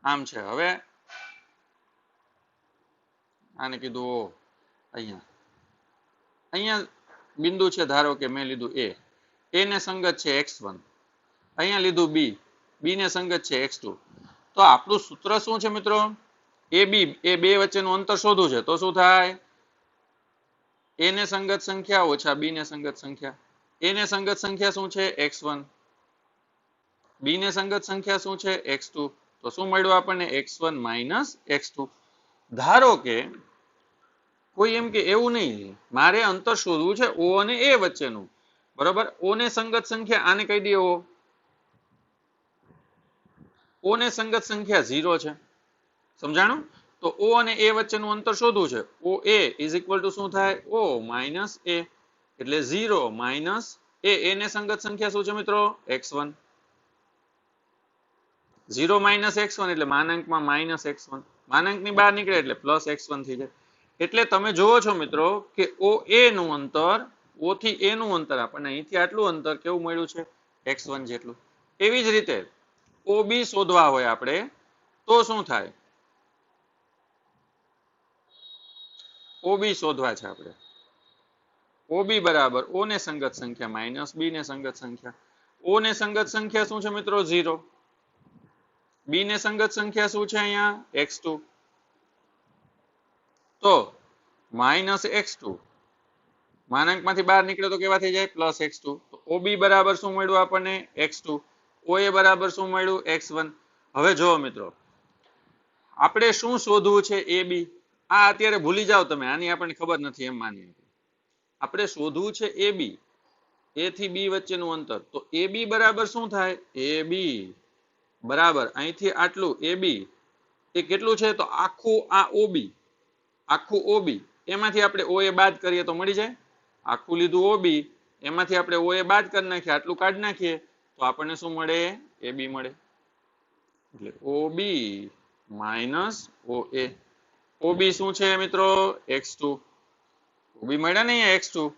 આમ છે. હવે આને કીધું ઓ, અહીંયા બિંદુ છે, ધારો કે મેં લીધું a ને સંગત છે x1, અહીંયા લીધું b ને સંગત છે x2. તો આપણું સૂત્ર શું છે મિત્રો, ab એ બે વચ્ચેનું અંતર શોધવું છે. તો શું થાય, a ને સંગત સંખ્યા ઓછા b ને સંગત સંખ્યા. a ને સંગત સંખ્યા શું છે x1, b ને સંગત સંખ્યા શું છે x2. તો શું મળ્યું આપણને, x1 માઇનસ x2. ધારો કે કોઈ એમ કે એવું નહીં, મારે અંતર શોધવું છે o અને a વચ્ચેનું. બરોબર, o ને સંગત સંખ્યા આને કહી દે o ને સંગત સંખ્યા 0 છે, સમજાણું. તો o અને a વચ્ચેનું અંતર શોધવું છે. o a is equal to શું થાય, o માઇનસ a, એટલે 0 માઇનસ a ને સંગત સંખ્યા શું છે મિત્રો, x1. 0 માઇનસ x1 એટલે માનાંકમાં માઇનસ x1, માનાંકની બહાર નીકળે એટલે પ્લસ x1 થઈ જાય. એટલે તમે જોવો છો મિત્રો કે o a નું અંતર, o થી a નું અંતર આપણને અહીંથી આટલું અંતર કેવું મળ્યું છે, x1 જેટલું. એવી જ રીતે ob શોધવા હોય આપણે તો શું થાય, ob શોધવા છે આપણે, ob બરાબર o ને સંગત સંખ્યા માઇનસ b ને સંગત સંખ્યા. o ને સંગત સંખ્યા શું છે મિત્રો 0, b ને સંગત સંખ્યા શું છે અહીંયા x2. તો માઇનસ x2 માનાંકમાંથી બહાર નીકળે તો કેવા થઈ જાય, પ્લસ x2. તો ob બરાબર શું મળ્યું આપણને, x2. oa બરાબર શું મળ્યું, x1. હવે જુઓ મિત્રો, આપણે શું શોધવું છે, ab. આ અત્યારે ભૂલી જાઓ તમે, આની આપણને ખબર નથી એમ માનીએ. આપણે શોધવું છે ab, a થી b વચ્ચેનું અંતર. તો ab બરાબર શું થાય, ab બરાબર અહીંથી આટલું ab એ કેટલું છે, તો આખું આ ob, આખું ob, એમાંથી આપણે oa બાદ કરીએ તો મળી જાય. આખું લીધું ob, એમાંથી આપણે oa બાદ કરી નાખીએ, આટલું કાઢી નાખીએ તો આપણને શું મળે, ab મળે. એટલે ob માઇનસ oa. ob શું છે મિત્રો, x2. ob મળ્યા ને અહીંયા x2,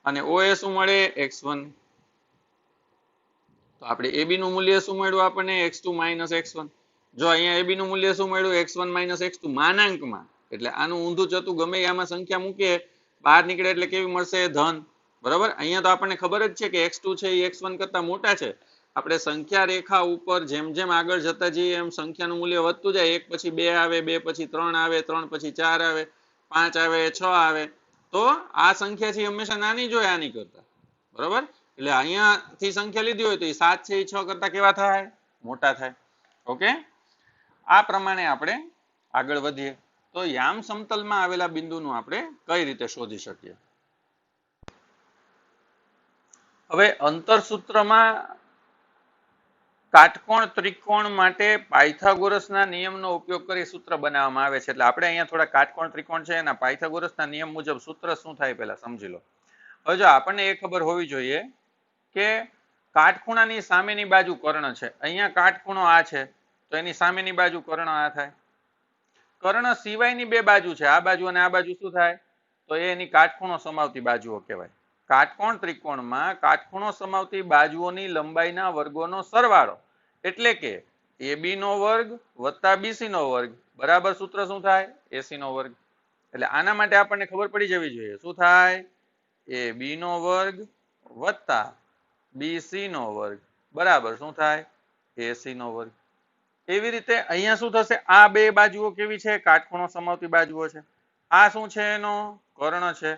અને oa શું મળે, x1. તો આપણે ab નું મૂલ્ય શું મળ્યું આપણને, x2 માઇનસ x1. જો અહીંયા ab નું મૂલ્ય શું મળ્યું, x1 માઇનસ x2 માનાંકમાં. એટલે આનું ઊંધું જતું ગમે આમાં સંખ્યા મૂકીએ, બહાર નીકળે એટલે કેવી મળશે, ધન. બરાબર, અહીંયા તો આપણને ખબર જ છે કે x2 છે એ x1 કરતા મોટા છે. આપણે સંખ્યા રેખા ઉપર જેમ જેમ આગળ જતા જઈએ એમ સંખ્યાનું મૂલ્ય વધતું જાય. 1 પછી 2 આવે, 2 પછી 3 આવે, 3 પછી 4 આવે, 5 આવે, 6 આવે. તો આ સંખ્યા છે હંમેશા નાની જ હોય આની કરતા. બરાબર, એટલે અહીંયાથી સંખ્યા લીધી હોય તો એ 7 છે એ 6 કરતા કેવા થાય, મોટા થાય. ઓકે, આ પ્રમાણે આપણે આગળ વધીએ. તો યામ સમતલમાં આવેલા બિંદુનું આપણે કઈ રીતે શોધી શકીએ. હવે અંતર સૂત્રમાં કાટકોણ ત્રિકોણ માટે પાયથાગોરસના નિયમનો ઉપયોગ કરી સૂત્ર બનાવવામાં આવે છે. એટલે આપણે અહીંયા થોડા કાટકોણ ત્રિકોણ છે એના પાયથાગોરસના નિયમ મુજબ સૂત્ર શું થાય પહેલા સમજી લો. હવે જો આપણને એ ખબર હોવી જોઈએ કે કાટખૂણાની સામેની બાજુ કર્ણ છે. અહીંયા કાટખૂણો આ છે તો એની સામેની બાજુ કર્ણ આ થાય. કર્ણ સિવાયની બે બાજુ છે, આ બાજુ અને આ બાજુ શું થાય? તો એ એની કાટખૂણો સમાવતી બાજુઓ કહેવાય. કાટકોણ ત્રિકોણમાં કાટખૂણો સમાવતી બાજુઓની લંબાઈના વર્ગોનો સરવાળો એટલે કે AB નો વર્ગ વત્તા BC નો વર્ગ બરાબર સૂત્ર શું થાય? AC નો વર્ગ. એટલે આના માટે આપણને ખબર પડી જવી જોઈએ શું થાય? AB નો વર્ગ વત્તા BC નો વર્ગ બરાબર શું થાય? AC નો વર્ગ. એવી રીતે અહીંયા શું થશે? આ બે બાજુઓ કેવી છે? કાટખૂણો સમાવતી બાજુઓ છે. આ શું છે? એનો કર્ણ છે.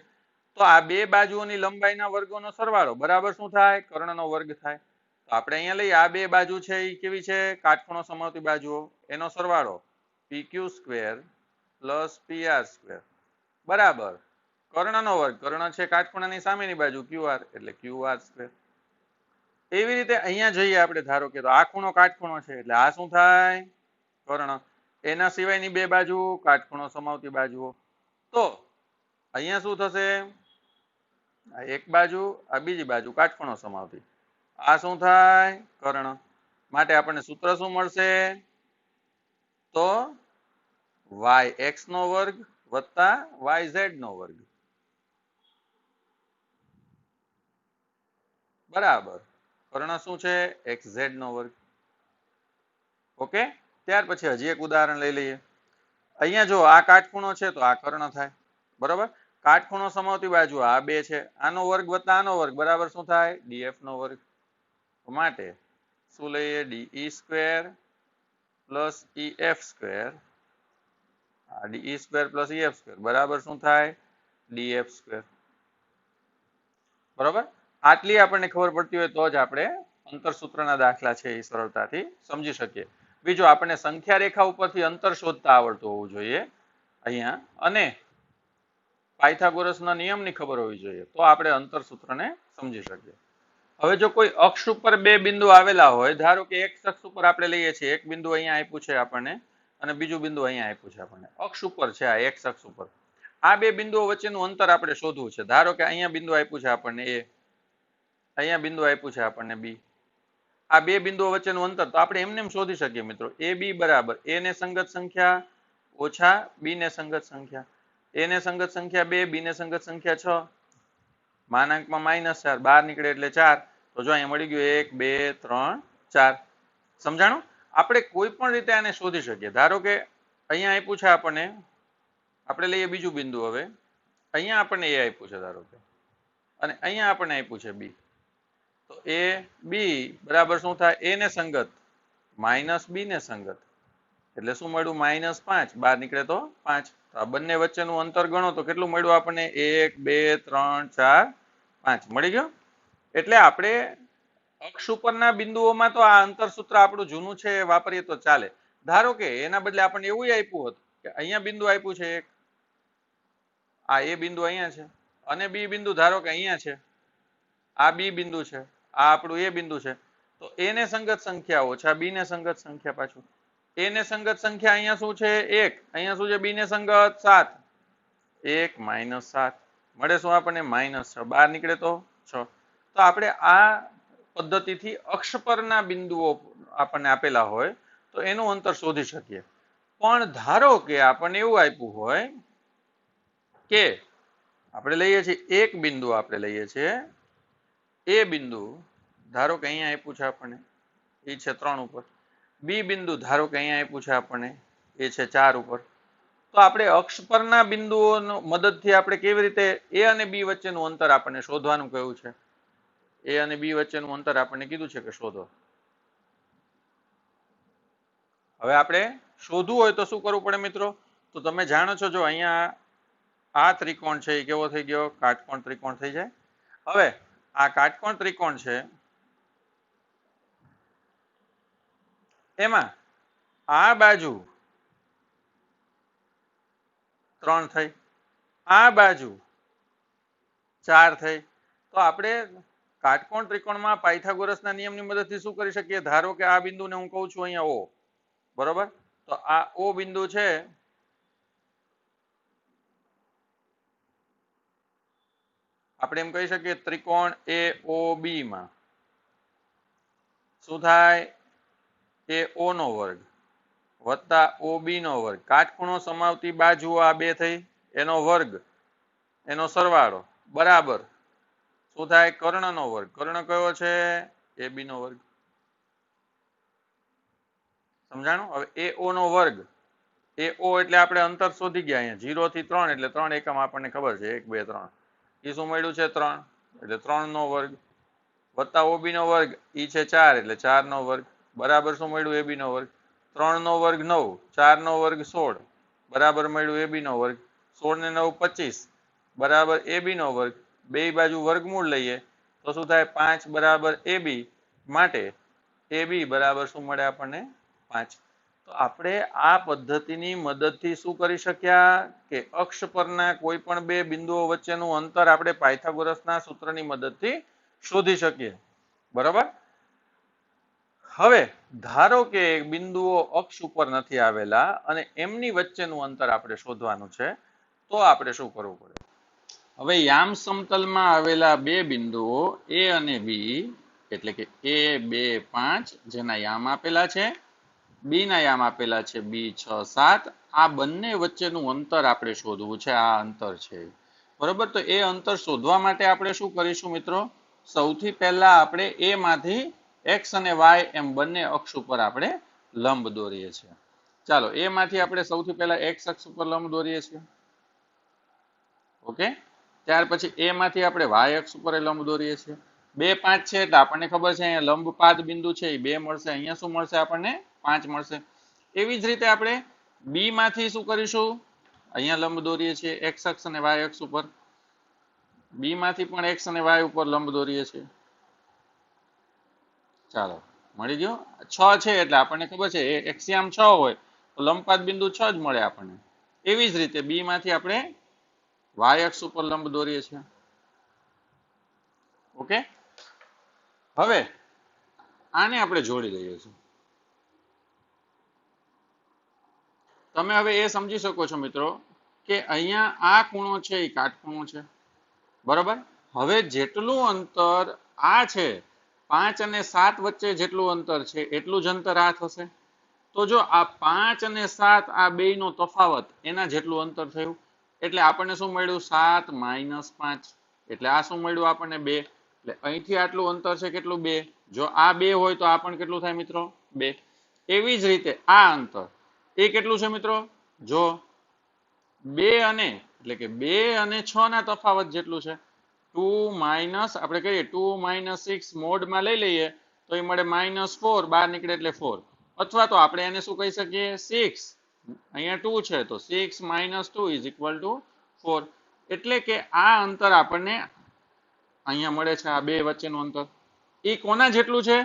તો આ બે બાજુઓની લંબાઈના વર્ગોનો સરવાળો બરાબર શું થાય? કર્ણનો વર્ગ થાય. તો આપણે અહીંયા લઈએ આ બે બાજુ છે એ કેવી છે? કાટખૂણો સમાવતી બાજુઓ, એનો સરવાળો PQ square plus PR square બરાબર કર્ણનો વર્ગ. કર્ણ છે કાટખૂણાની સામેની બાજુ QR એટલે QR સ્ક્વેર. એવી રીતે અહીંયા જઈએ આપણે, ધારો કે તો આ ખૂણો કાટખૂણો છે એટલે આ શું થાય? કર્ણ. એના સિવાયની બે બાજુ કાટખૂણો સમાવતી બાજુઓ. તો અહીંયા શું થશે? આ એક બાજુ આ બીજી બાજુ કાટખૂણો સમાવતી, આ શું થાય? કર્ણ. માટે આપણને સૂત્ર શું મળશે? તો yx નો વર્ગ વત્તા yz નો વર્ગ બરાબર કર્ણ શું છે? xz નો વર્ગ. ઓકે. ત્યાર પછી હજી એક ઉદાહરણ લઈ લઈએ. અહીંયા જો આ કાટખૂણો છે તો આ કર્ણ થાય બરાબર. કાટખૂણો સમાવતી બાજુ આ બે છે, આનો વર્ગ વત્તા આનો વર્ગ બરાબર શું થાય? DF નો વર્ગ. માટે શું લઈએ? DE square plus EF square, DE square plus EF square બરાબર શું થાય? DF square. બરાબર. આટલી આપણને ખબર પડતી હોય તો જ આપણે અંતરસૂત્રના દાખલા છે એ સરળતાથી સમજી શકીએ. બીજું આપણને સંખ્યા રેખા ઉપરથી અંતર શોધતા આવડતું હોવું જોઈએ અહીંયા, અને પાયથાગોરસના નિયમની ખબર હોવી જોઈએ તો આપણે અંતરસૂત્રને સમજી શકીએ. હવે જો કોઈ અક્ષ ઉપર બે બિંદુ આવેલા હોય, ધારો કે એક અક્ષ ઉપર આપણે લઈએ છીએ, એક બિંદુ અહીંયા આપ્યું છે આપણને અને બીજું બિંદુ અહીંયા આપ્યું છે આપણને. અક્ષ ઉપર છે આ એક અક્ષ ઉપર. આ બે બિંદુઓ વચ્ચેનું અંતર આપણે શોધવું છે. ધારો કે અહીંયા બિંદુ આપ્યું છે આપણને A, અહીંયા બિંદુ આપ્યું છે આપણને B. આ બે બિંદુઓ વચ્ચેનું અંતર તો આપણે એમને એમ શોધી શકીએ મિત્રો. AB બરાબર A ને સંગત સંખ્યા ઓછા B ને સંગત સંખ્યા. A ને સંગત સંખ્યા 2, B ને સંગત સંખ્યા 6, માનાંકમાં -4, બહાર નીકળે એટલે 4. તો જો અહીંયા મળી ગયું 1 2 3 4. સમજાણું? આપણે કોઈ પણ રીતે આને શોધી શકીએ. ધારો કે અહીંયા આપ્યું છે આપણને, આપણે લઈએ બીજું બિંદુ. હવે અહીંયા આપણને A આપ્યું છે ધારો કે, અને અહીંયા આપણને આપ્યું છે B. તો A B બરાબર શું થાય? A ને સંગત માઇનસ B ને સંગત એટલે શું મળ્યું? -5, બહાર નીકળે તો 5. તો આ બંને વચ્ચેનું અંતર ગણો તો કેટલું મળ્યું આપણને? 1 2 3 4 5 મળી ગયો. એટલે આપણે અક્ષ ઉપરના બિંદુઓમાં તો આ અંતરસૂત્ર આપણું જૂનું છે વાપરીએ તો ચાલે. ધારો કે એના બદલે આપણને એવું આપ્યું હોત કે અહીંયા બિંદુ આપ્યું છે એક, આ A બિંદુ અહીંયા છે અને B બિંદુ ધારો કે અહીંયા છે, આ B બિંદુ છે, આ આપણું A બિંદુ છે. તો A ને સંગત સંખ્યા ઓછા B ને સંગત સંખ્યા, પાછું A ને સંગત સંખ્યા અહીંયા શું છે? 1, અહીંયા શું છે? B ને સંગત 7, 1 7 મળે શું આપણને? -6, બહાર નીકળે તો 6. તો આપણે આ પદ્ધતિથી અક્ષ પરના બિંદુઓ આપણને આપેલા હોય તો એનું અંતર શોધી શકીએ. પણ ધારો કે આપણને એવું આપ્યું હોય કે આપણે લઈએ છીએ એક બિંદુ, આપણે લઈએ છીએ A બિંદુ, ધારો કે અહીંયા આપ્યું છે આપણને, એ છે 3 ઉપર. B બિંદુ ધારો કે અહીંયા આપ્યું છે આપણને, એ છે 4 ઉપર. તો આપણે અક્ષ પરના બિંદુઓની મદદથી આપણે કેવી રીતે A અને B વચ્ચેનું અંતર આપણને શોધવાનું કહ્યું છે. A અને B વચ્ચેનું અંતર આપણને કીધું છે કે શોધો. હવે આપણે શોધવું હોય તો શું કરવું પડે મિત્રો? તો તમે જાણો છો, જો અહીંયા આ ત્રિકોણ છે એ કેવો થઈ ગયો? કાટકોણ ત્રિકોણ થઈ જાય. હવે આ કાટકોણ ત્રિકોણ છે એમાં આ બાજુ 3 થઈ, આ બાજુ 4 થઈ. તો આપણે કાટકોણ ત્રિકોણમાં પાયથાગોરસના નિયમની મદદથી શું કરી શકીએ? ધારો કે આ બિંદુને હું કહું છું અહીંયા O, બરોબર. તો આ O બિંદુ છે, આપણે એમ કહી શકીએ ત્રિકોણ AOB માં શું થાય? AO નો વર્ગ વત્તા OB નો વર્ગ, કાટખૂણો સમાવતી બાજુઓ આ બે થઈ એનો વર્ગ, એનો સરવાળો બરાબર શું થાય? કર્ણનો વર્ગ. કર્ણ કયો છે? AB નો વર્ગ. સમજાણું? હવે AO નો વર્ગ, AO એટલે આપણે અંતર શોધી ગયા અહીંયા 0 થી 3 એટલે 3 એકમ આપણને ખબર છે 1 2 3. એ શું મળ્યું છે? 3 એટલે 3 નો વર્ગ વત્તા OB નો વર્ગ ઈ છે 4 એટલે 4 નો વર્ગ બરાબર શું મળ્યું? AB નો વર્ગ. 3 નો વર્ગ 9, 4 નો વર્ગ 16 બરાબર મળ્યું AB નો વર્ગ. 16 ને 9 25 બરાબર AB નો વર્ગ. બે બાજુ વર્ગમૂળ લઈએ તો શું થાય? 5 બરાબર AB. માટે AB બરાબર શું મળે આપણને? 5. તો આપણે આ પદ્ધતિની મદદથી શું કરી શક્યા કે અક્ષ પરના કોઈ પણ બે બિંદુઓ વચ્ચેનું અંતર આપણે પાયથાગોરસના સૂત્રની મદદથી શોધી શકીએ. બરાબર? હવે ધારો કે બિંદુઓ અક્ષ ઉપર નથી આવેલા અને એમની વચ્ચેનું અંતર આપણે શોધવાનું છે, તો આપણે શું કરવું પડે? હવે યામ સમતલમાં આવેલા બે બિંદુઓ A અને B એટલે કે A 2 5 જેના યામ આપેલા છે, B ના યામ આપેલા છે B 6 7, આ બંને વચ્ચેનું અંતર આપણે શોધવું છે. આ અંતર છે બરોબર. તો એ અંતર શોધવા માટે આપણે શું કરીશું મિત્રો? સૌથી પહેલા આપણે A માંથી x અને y એમ બંને અક્ષ ઉપર આપણે લંબ દોરીએ છીએ. ચાલો A માંથી આપણે સૌથી પહેલા x અક્ષ ઉપર લંબ દોરીએ છીએ. ઓકે, ત્યાર પછી A માંથી આપણે y અક્ષ ઉપર લંબ દોરીએ છીએ. 2 5 છે એટલે આપણને ખબર છે અહીંયા લંબ પાદ બિંદુ છે એ 2 મળશે, અહીંયા શું મળશે આપણને? 5 મળશે. એવી જ રીતે આપણે B માંથી શું કરીશું? અહીંયા લંબ દોરીએ છીએ x અક્ષ અને y અક્ષ ઉપર. B માંથી પણ x અને y ઉપર લંબ દોરીએ છીએ. ચાલો મળી ગયો. 6 છે એટલે આપણને ખબર છે એક્સિયામ 6 હોય તો લંબપાદ બિંદુ 6 જ મળે આપણને. એવી જ રીતે B માંથી આપણે y અક્ષ ઉપર લંબ દોરીએ છીએ. ઓકે, હવે આને આપણે જોડી લઈએ છીએ. તમે હવે એ સમજી શકો છો મિત્રો કે અહીંયા આ ખૂણો છે એ કાટખૂણો છે બરાબર. હવે જેટલું અંતર આ છે 5 અને 7 વચ્ચે જેટલું અંતર છે એટલું જ અંતર આ થશે. તો જો આ 5 અને 7 આ બેયનો તફાવત એના જેટલું અંતર થયું એટલે આપણને શું મળ્યું? 7 - 5 એટલે આ શું મળ્યું આપણને? 2. એટલે અહીંથી આટલું અંતર છે કેટલું? 2. જો આ 2 હોય તો આ પણ કેટલું થાય મિત્રો? 2. એવી જ રીતે આ અંતર એ કેટલું છે મિત્રો? જો 2 અને એટલે કે 2 અને 6 ના તફાવત જેટલું છે. 2 માઇનસ આપણે કહીએ 2 - 6 મોડમાં લઈ લઈએ તો એ મળે -4, બહાર નીકળે એટલે 4. અથવા તો આપણે એને શું કહી શકીએ? 6. અહીંયા 2 છે તો 6 - 2 = 4. એટલે કે આ અંતર આપણને અહીંયા મળે છે. આ બે વચ્ચેનું અંતર એ કોના જેટલું છે?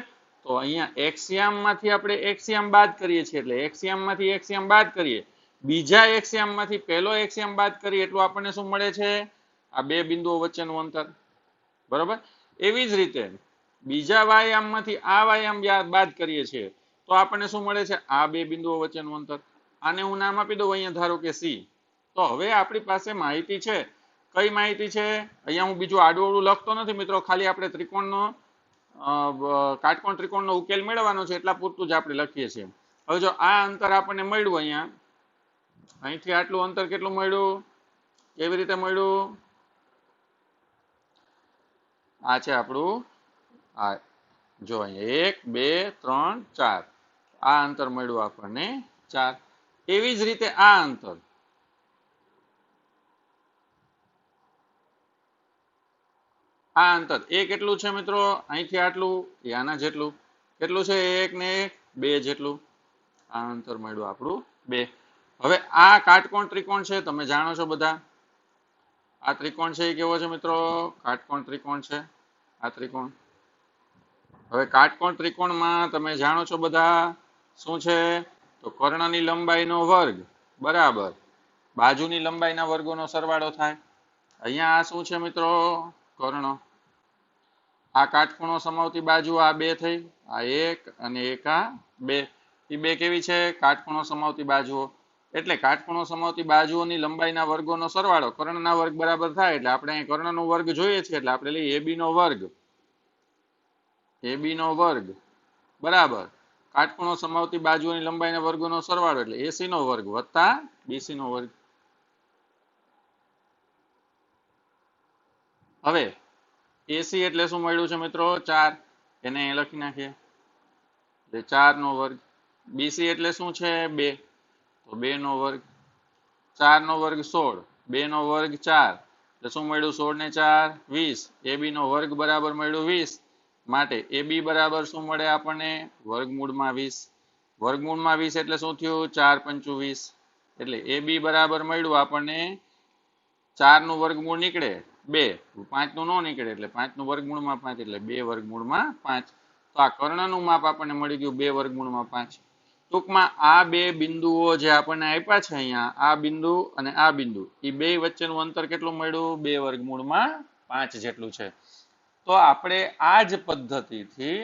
તો અહીંયા એક્સિયામ માંથી આપણે એક્સિયામ બાદ કરીએ છીએ એટલે એક્સિયામ માંથી એક્સિયામ બાદ કરીએ, બીજા એક્સિયામ માંથી પહેલો એક્સિયામ બાદ કરીએ એટલું આપણને શું મળે છે? આ બે બિંદુઓ વચ્ચેનું અંતર બરોબર. એવી જ રીતે બીજા વાયામમાંથી આ વાયામ બાદ કરીએ છીએ તો આપણને શું મળે છે? આ બે બિંદુઓ વચ્ચેનું અંતર. આને હું નામ આપી દઉં અહીંયા ધારો કે C. તો હવે આપણી પાસે માહિતી છે. કઈ માહિતી છે? અહીંયા હું બીજું આડું લખતો નથી મિત્રો, ખાલી આપણે ત્રિકોણનો કાટકોણ ત્રિકોણનો ઉકેલ મેળવવાનો છે એટલા પૂરતું જ આપણે લખીએ છીએ. હવે જો આ અંતર આપણને મળ્યું અહીંયા, અહીંથી આટલું અંતર કેટલું મળ્યું? કેવી રીતે મળ્યું? આ છે આપણું આ જો અહીંયા 1 2 3 4 આ અંતર મળ્યું આપણને 4. એવી જ રીતે આ અંતર એ કેટલું છે મિત્રો? અહીંથી આટલું આના જેટલું કેટલું છે? 1 ને 1 2 જેટલું આ અંતર મળ્યું આપણું 2. હવે આ કાટકોણ ત્રિકોણ છે, તમે જાણો છો બધા. આ ત્રિકોણ છે એ કેવો છે મિત્રો? કાટકોણ ત્રિકોણ છે આ ત્રિકોણ. હવે કાટકોણ ત્રિકોણમાં તમે જાણો છો બધા શું છે? તો કર્ણની લંબાઈનો વર્ગ બરાબર બાજુની લંબાઈના વર્ગોનો સરવાળો થાય. અહીંયા આ શું છે મિત્રો? કર્ણ. આ કાટખૂણો સમાવતી બાજુ આ 2 થઈ, આ 1 અને 1 આ 2. એ બે કેવી છે? કાટખૂણો સમાવતી બાજુઓ. એટલે કાટખૂણો સમાવતી બાજુઓની લંબાઈના વર્ગોનો સરવાળો કર્ણના વર્ગ બરાબર થાય. એટલે આપણે અહીં કર્ણનો વર્ગ જોઈએ છે એટલે આપણે લઈએ AB નો વર્ગ. AB નો વર્ગ બરાબર કાટખૂણો સમાવતી બાજુઓની લંબાઈના વર્ગોનો સરવાળો એટલે એસી નો વર્ગ વત્તા બીસી નો વર્ગ. હવે એસી એટલે શું મળ્યું છે મિત્રો? 4. એને અહીં લખી નાખીએ એટલે 4 નો વર્ગ. બીસી એટલે શું છે? 2, તો 2 નો વર્ગ. 4 નો વર્ગ 16, 2 નો વર્ગ 4 એટલે શું મળ્યું? 16 ને 4 20. એબી નો વર્ગ બરાબર મળ્યું 20. માટે એબી બરાબર શું મળે આપણને? વર્ગમૂળમાં 20. વર્ગમૂળમાં 20 એટલે શું થયું? 4 પંચુ 20. એટલે એબી બરાબર મળ્યું આપણને 4 નું વર્ગમૂળ નીકળે 2, 5 નું ન નીકળે એટલે 5 નું વર્ગમૂળમાં 5 એટલે 2 વર્ગમૂળમાં 5. તો આ કર્ણનું માપ આપણને મળી ગયું 2 વર્ગમૂળમાં 5. ટૂંકમાં આ બે બિંદુઓ જે આપણને આપ્યા છે અહીંયા, આ બિંદુ અને આ બિંદુ, એ બે વચ્ચેનું અંતર કેટલું મળ્યું? 2 વર્ગમૂળમાં 5 જેટલું છે. તો આપણે આ જ પદ્ધતિથી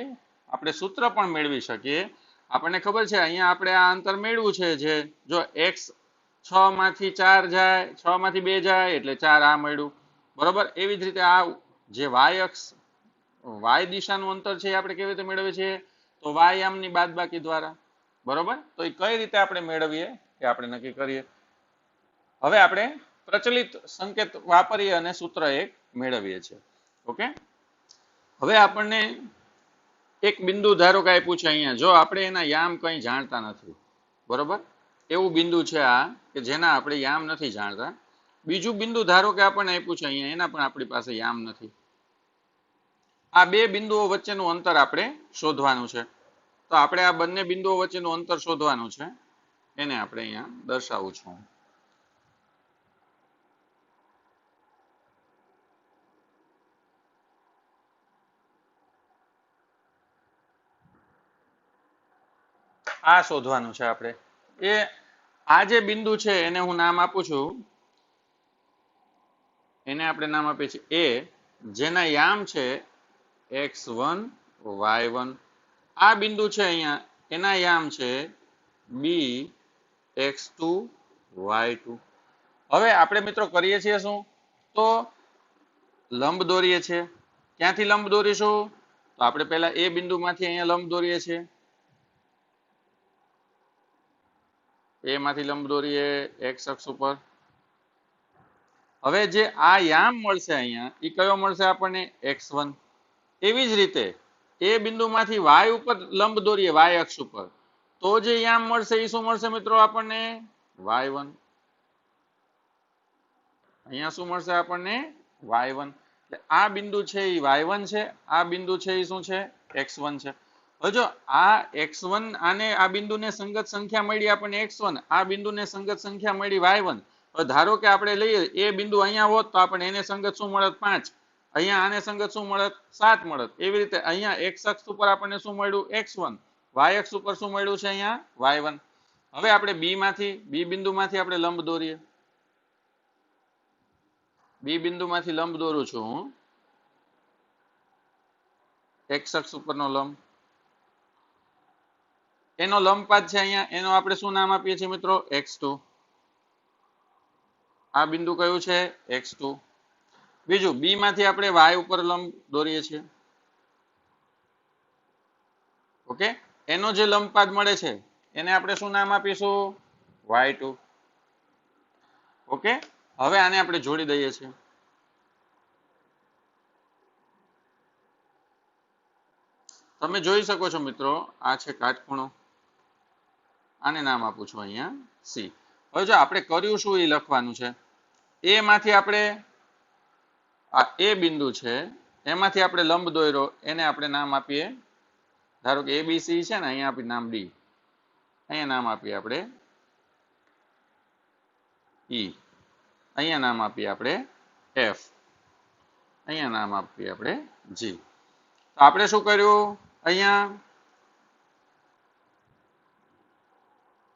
આપણે સૂત્ર પણ મેળવી શકીએ. આપણને ખબર છે અહીંયા આપણે આ અંતર મેળવ્યું છે, જે જો x 6 માંથી 4 જાય, 6 માંથી 2 જાય એટલે 4 આ મળ્યું, બરોબર. એવી જ રીતે આ જે y અક્ષ y દિશાનું અંતર છે એ આપણે કેવી રીતે મેળવીએ છીએ? તો y યામની બાદબાકી દ્વારા, બરોબર. તો એ કઈ રીતે આપણે મેળવીએ એ આપણે નક્કી કરીએ. હવે આપણે પ્રચલિત સંકેત વાપરીએ અને સૂત્ર એક મેળવીએ છીએ. ઓકે, હવે આપણને એક બિંદુ ધારો કે આપ્યું છે અહીંયા, જો આપણે એના યામ કંઈ જાણતા નથી, બરોબર, એવું બિંદુ છે આ કે જેના આપણે યામ નથી જાણતા. બીજું બિંદુ ધારો કે આપણને આપ્યું છે અહીંયા, એના પણ આપણી પાસે યામ નથી. આ બે બિંદુઓ વચ્ચેનું અંતર આપણે શોધવાનું છે. તો આપણે આ બંને બિંદુઓ વચ્ચેનું અંતર શોધવાનું છે, એને આપણે અહીંયા દર્શાવું છું. આ શોધવાનું છે આપણે. એ આ જે બિંદુ છે એને હું નામ આપું છું, એને આપણે નામ આપીએ છીએ એ, જેના યામ છે x1 y1. આ બિંદુ છે અહીંયા, એના યામ છે b x2 y2. હવે આપણે મિત્રો કરીએ છીએ શું? તો લંબ દોરીએ છીએ. ક્યાંથી લંબ દોરીશું? તો આપણે પહેલા એ બિંદુમાંથી અહીંયા લંબ દોરીએ છીએ. એ માંથી લંબ દોરીએ x અક્ષ ઉપર. હવે જે આ યામ મળશે અહીંયા, એ કયો મળશે આપણને? x1. એવી જ રીતે એ બિંદુમાંથી y ઉપર લંબ દોરીએ, y અક્ષ ઉપર, તો જે યામ મળશે એ શું મળશે મિત્રો આપણને? y1. અહીંયા શું મળશે આપણને? y1. એટલે આ બિંદુ છે એ y1 છે, આ બિંદુ છે એ શું છે? x1 છે. હવે જો આ x1 આને આ બિંદુને સંગત સંખ્યા મળી આપણને x1, આ બિંદુને સંગત સંખ્યા મળી y1. હવે ધારો કે આપણે લઈએ એ બિંદુ અહીંયા હોત તો આપણે એને સંગત શું મળત? 5. અહીંયા આને સંગત શું મળત? 7 મળત. એવી રીતે અહીંયા x અક્ષ ઉપર આપણને શું મળ્યું? x1. y અક્ષ ઉપર શું મળ્યું છે? અહીંયા y1. હવે આપણે b બિંદુમાંથી આપણે લંબ દોરીએ. b બિંદુમાંથી લંબ દોરું છું હું, x અક્ષ ઉપરનો લંબ. એનો લંબપાદ છે અહીંયા, એનો આપણે શું નામ આપીએ છીએ મિત્રો? x2. આ બિંદુ કયું છે? x2. બીજું b માંથી આપણે y ઉપર લંબ દોરીએ છીએ. ઓકે, એનો જે લંબપાદ મળે છે એને આપણે શું નામ આપીશું? y2. ઓકે, હવે આને આપણે જોડી દઈએ છીએ. તમે જોઈ શકો છો મિત્રો, આ છે કાટખૂણો, આને નામ આપું છું અહીંયા c. હવે જો આપણે કર્યું શું એ લખવાનું છે. એ માંથી આપણે આ એ બિંદુ છે એમાંથી આપણે લંબ દોર્યો, એને આપણે નામ આપીએ, ધારો કે abc છે ને, અહીંયા આપી નામ d, અહીંયા નામ આપીએ આપણે e, અહીંયા નામ આપીએ આપણે f, અહીંયા નામ આપીએ આપણે g. તો આપણે શું કર્યું? અહીંયા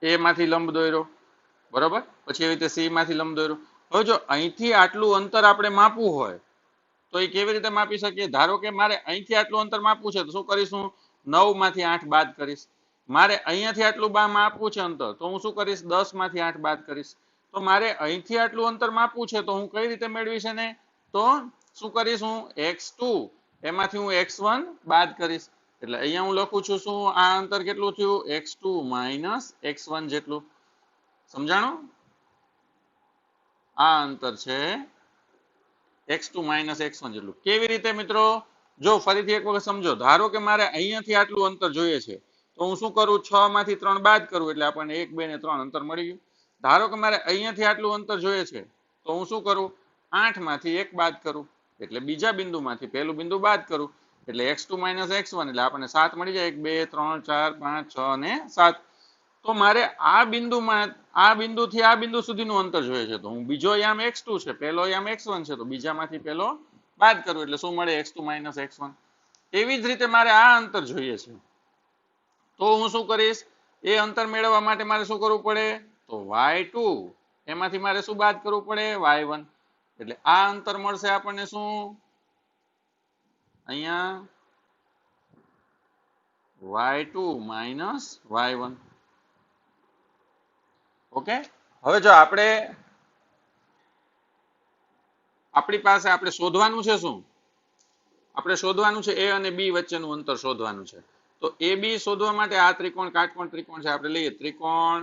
એ માંથી લંબ દોર્યો, બરોબર. પછી એવી રીતે c માંથી લંબ દોર્યો. હવે જો અહીંથી આટલું અંતર આપણે માપવું હોય તો એ કેવી રીતે માપી શકીએ? ધારો કે મારે અહીંથી આટલું અંતર માપવું છે તો શું કરીશું? 9 માંથી 8 બાદ કરીશ. મારે અહીંયાથી આટલું માપવું છે અંતર, તો હું શું કરીશ? 10 માંથી 8 બાદ કરીશ. તો મારે અહીંથી આટલું અંતર માપવું છે તો હું કઈ રીતે મેળવીશ એને? તો શું કરીશ? હું x2 એમાંથી હું x1 બાદ કરીશ. એટલે અહીંયા હું લખું છું શું આ અંતર કેટલું થયું x2 - x1 જેટલું સમજાણું આ અંતર છે x2 - x1 જેટલું કેવી રીતે મિત્રો જો ફરીથી એક વખત સમજો ધારો કે મારે અહીંયાથી આટલું અંતર જોઈએ છે તો હું શું કરું 6 માંથી 3 બાદ કરું એટલે આપણને 1 2 ને 3 અંતર મળી ગયું ધારો કે મારે અહીંયાથી આટલું અંતર જોઈએ છે તો હું શું કરું 8 માંથી 1 બાદ કરું એટલે બીજા બિંદુમાંથી પહેલું બિંદુ બાદ કરું એટલે x2 - x1 એટલે આપણને 7 મળી જાય 1 2 3 4 5 6 અને 7 તો મારે આ બિંદુમાં આ બિંદુથી આ બિંદુ સુધીનું અંતર જોઈએ છે તો હું બીજો યામ x2 છે પહેલો યામ x1 છે તો બીજામાંથી પહેલો બાદ કરું એટલે શું મળે x2 - x1 એવી જ રીતે મારે આ અંતર જોઈએ છે તો હું શું કરીશ એ અંતર મેળવવા માટે મારે શું કરવું પડે તો y2 એમાંથી મારે શું બાદ કરવું પડે y1 એટલે આ અંતર મળશે આપણને શું અહીંયા y2 - y1 ઓકે હવે જો આપણી પાસે આપણે શોધવાનું છે શું આપણે શોધવાનું છે a અને b વચ્ચેનું અંતર શોધવાનું છે તો ab શોધવા માટે આ ત્રિકોણ કાટકોણ ત્રિકોણ છે આપણે લઈએ ત્રિકોણ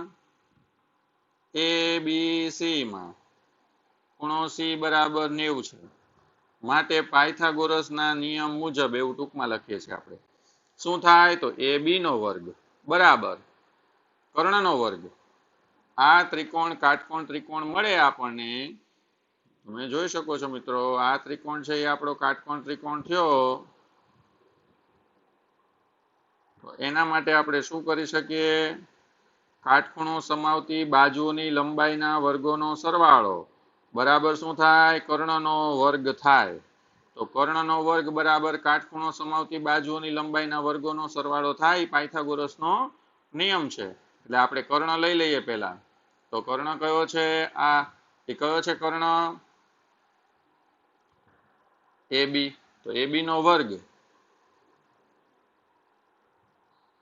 abc માં ખૂણો c બરાબર 90 છે માટે પાયથાગોરસના નિયમ મુજબ એવું ટૂંકમાં લખીએ છીએ આપણે શું થાય તો ab નો વર્ગ બરાબર કર્ણનો વર્ગ આ ત્રિકોણ કાટકોણ ત્રિકોણ મળે આપણને તમે જોઈ શકો છો મિત્રો આ ત્રિકોણ છે એ આપણો કાટકોણ ત્રિકોણ થયો તો એના માટે આપણે શું કરી શકીએ કાટખૂણો સમાવતી બાજુઓની લંબાઈના વર્ગોનો સરવાળો બરાબર શું થાય કર્ણનો વર્ગ થાય તો કર્ણનો વર્ગ બરાબર કાટખૂણો સમાવતી બાજુઓની લંબાઈના વર્ગોનો સરવાળો થાય પાયથાગોરસનો નિયમ છે એટલે આપણે કર્ણ લઈ લઈએ પહેલા તો કર્ણ કયો છે આ એ કયો છે કર્ણ ab તો ab નો વર્ગ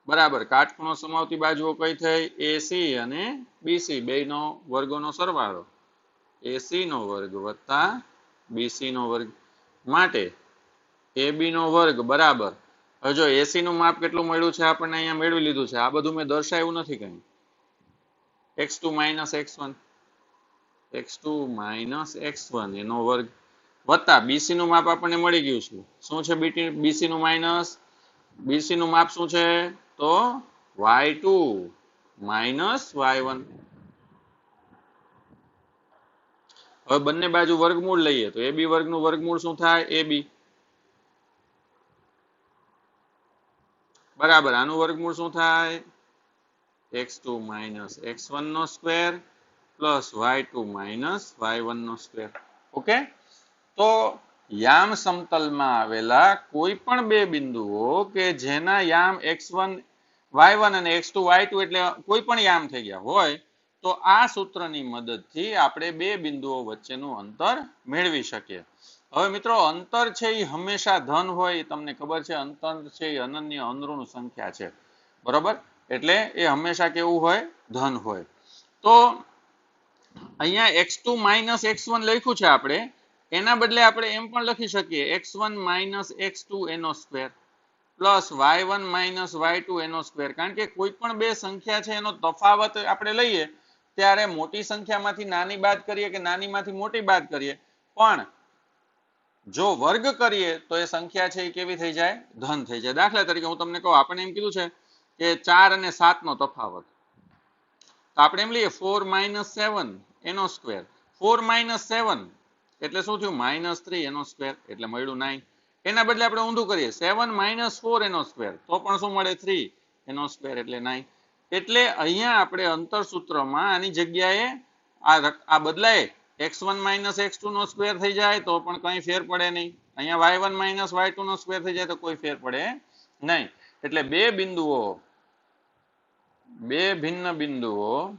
બરાબર કાટખૂણો સમાવતી બાજુઓ કઈ થઈ AC અને BC બેયનો વર્ગોનો સરવાળો AC નો વર્ગ વત્તા BC નો વર્ગ માટે AB નો વર્ગ બરાબર હવે જો AC નું માપ કેટલું મળ્યું છે આપણને અહીંયા મેળવી લીધું છે આ બધું મેં દર્શાવ્યું નથી કંઈ x2 - x1 x2 - x1 એનો વર્ગ વત્તા BC નું માપ આપણને મળી ગયું છે શું છે BC નું માઈનસ BC નું માપ શું છે તો y2 - y1 હવે બંને બાજુ વર્ગમૂળ લઈએ તો ab વર્ગનું વર્ગમૂળ શું થાય ab બરાબર આનું વર્ગમૂળ શું થાય x2 - x1 નો સ્ક્વેર પ્લસ y2 - y1 નો સ્ક્વેર ઓકે તો યામ સમતલમાં આવેલા કોઈ પણ બે બિંદુઓ કે જેના યામ x1 y1 અને x2 y2 એટલે કોઈ પણ યામ થઈ ગયા હોય તો આ સૂત્રની મદદથી આપણે બે બિંદુઓ વચ્ચેનું અંતર મેળવી શકીએ હવે મિત્રો અંતર છે એ હંમેશા ધન હોય તમને ખબર છે અંતર છે એ અનન્ય અનઋણ સંખ્યા છે બરોબર એટલે એ હંમેશા કેવું હોય ધન હોય તો અહીંયા x2 - x1 લખ્યું છે આપણે એના બદલે આપણે એમ પણ લખી શકીએ x1 - x2 એનો સ્ક્વેર પ્લસ y1 - y2 એનો સ્ક્વેર કારણ કે કોઈ પણ બે સંખ્યા છે એનો તફાવત આપણે લઈએ ત્યારે મોટી સંખ્યામાંથી નાની બાદ કરીએ કે નાનીમાંથી મોટી બાદ કરીએ પણ જો વર્ગ કરીએ તો એ સંખ્યા છે એ કેવી થઈ જાય ધન થઈ જાય દાખલા તરીકે હું તમને કહું આપણે એમ કીધું છે કે 4 અને 7 નો તફાવત તો આપણે એમ લઈએ 4 - 7 એનો સ્ક્વેર 4 - 7 એટલે શું થયું -3 એનો સ્ક્વેર એટલે મળ્યું 9 એના બદલે આપણે ઊંધું કરીએ 7 - 4 એનો સ્ક્વેર તો પણ શું મળે 3 એનો સ્ક્વેર એટલે 9 એટલે અહીંયા આપણે અંતર સૂત્રમાં આની જગ્યાએ આ બદલાય x1 - x2 નો સ્ક્વેર થઈ જાય તો પણ કંઈ ફેર પડે નહીં અહીંયા y1 - y2 નો સ્ક્વેર થઈ જાય તો કોઈ ફેર પડે નહીં એટલે બે ભિન્ન બિંદુઓ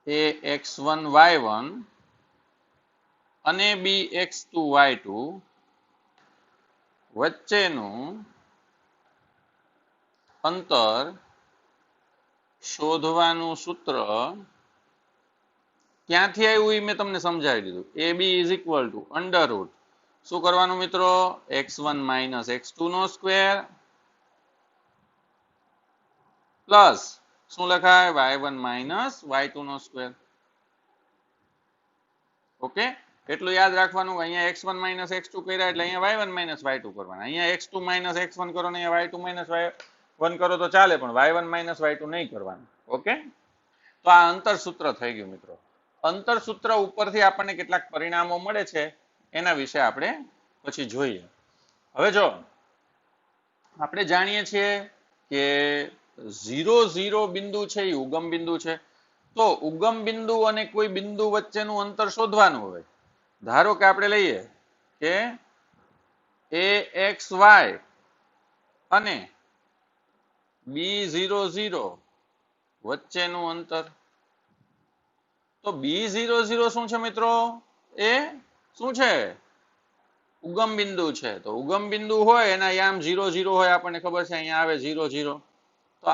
a x1 y1 અને b x2 y2 વચ્ચેનું અંતર શોધવાનું સૂત્ર ક્યાંથી આવ્યું એ મેં તમને સમજાવી દીધું ab = √. શું કરવાનું મિત્રો x1 માઇનસ x2 નો સ્ક્વેર પ્લસ શું લખાય y1 માઇનસ y2 નો સ્ક્વેર. ઓકે એટલું યાદ રાખવાનું અહીંયા x1 માઇનસ x2 કર્યા એટલે અહીંયા y1 માઇનસ y2 કરવાના. અહીંયા x2 માઇનસ x1 કરો ને અહીંયા y2 માઇનસ y1 કરો તો ચાલે પણ y1 માઇનસ y2 નહીં કરવાનું. ઓકે તો આ અંતર સૂત્ર થઈ ગયું મિત્રો. અંતર સૂત્ર ઉપરથી આપણને કેટલાક પરિણામો મળે છે એના વિશે આપણે પછી જોઈએ. હવે જો આપણે જાણીએ છીએ કે 0 0 બિંદુ છે એ ઉગમ બિંદુ છે. તો ઉગમ બિંદુ અને કોઈ બિંદુ વચ્ચેનું અંતર શોધવાનું હોય. ધારો કે આપણે લઈએ કે axy અને b00 વચ્ચેનું અંતર. તો b00 શું છે મિત્રો એ શું છે ઉગમ બિંદુ છે. તો ઉગમ બિંદુ હોય એના યામ 0 0 હોય આપણને ખબર છે અહીંયા આવે 0 0. તો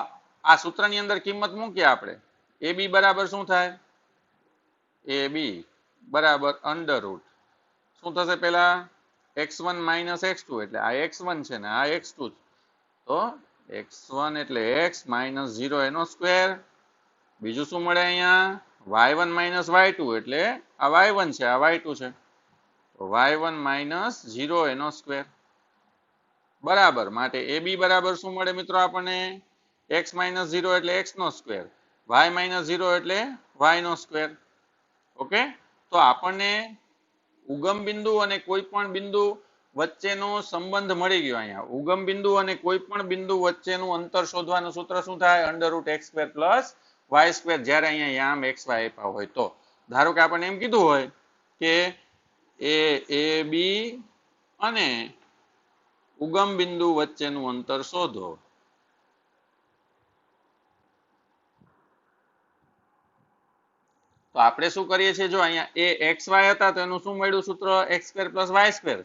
આ સૂત્રની અંદર કિંમત મૂકીએ આપણે ab બરાબર શું થાય ab બરાબર અંડર રૂટ શું થશે પેલા x1 માઇનસ x2 એટલે આ x1 છે ને આ x2 તો x1 એટલે x માઇનસ 0 એનો સ્ક્વેર. બીજું શું મળે અહીંયા y1 માઇનસ y2 એટલે આ y1 છે આ y2 છે તો y1 માઇનસ 0 એનો સ્ક્વેર બરાબર. માટે ab બરાબર શું મળે મિત્રો આપણને x માઇનસ 0 એટલે x નો સ્ક્વેર y માઇનસ 0 એટલે y નો સ્ક્વેર. ઓકે તો આપણને ઉગમ બિંદુ અને કોઈ પણ બિંદુ વચ્ચેનો સંબંધ મળી ગયો. અહીંયા ઉગમ બિંદુ અને કોઈ પણ બિંદુ વચ્ચેનું અંતર શોધવાનું સૂત્ર શું થાય under route x square plus y square જ્યારે અહીંયા યામ xy આપ્યા હોય તો. ધારો કે આપણને એમ કીધું હોય કે ab અને ઉગમ બિંદુ વચ્ચેનું અંતર શોધો. તો આપણે શું કરીએ છીએ જો અહીંયા a xy હતા તો એનું શું મળ્યું સૂત્ર x square plus y square.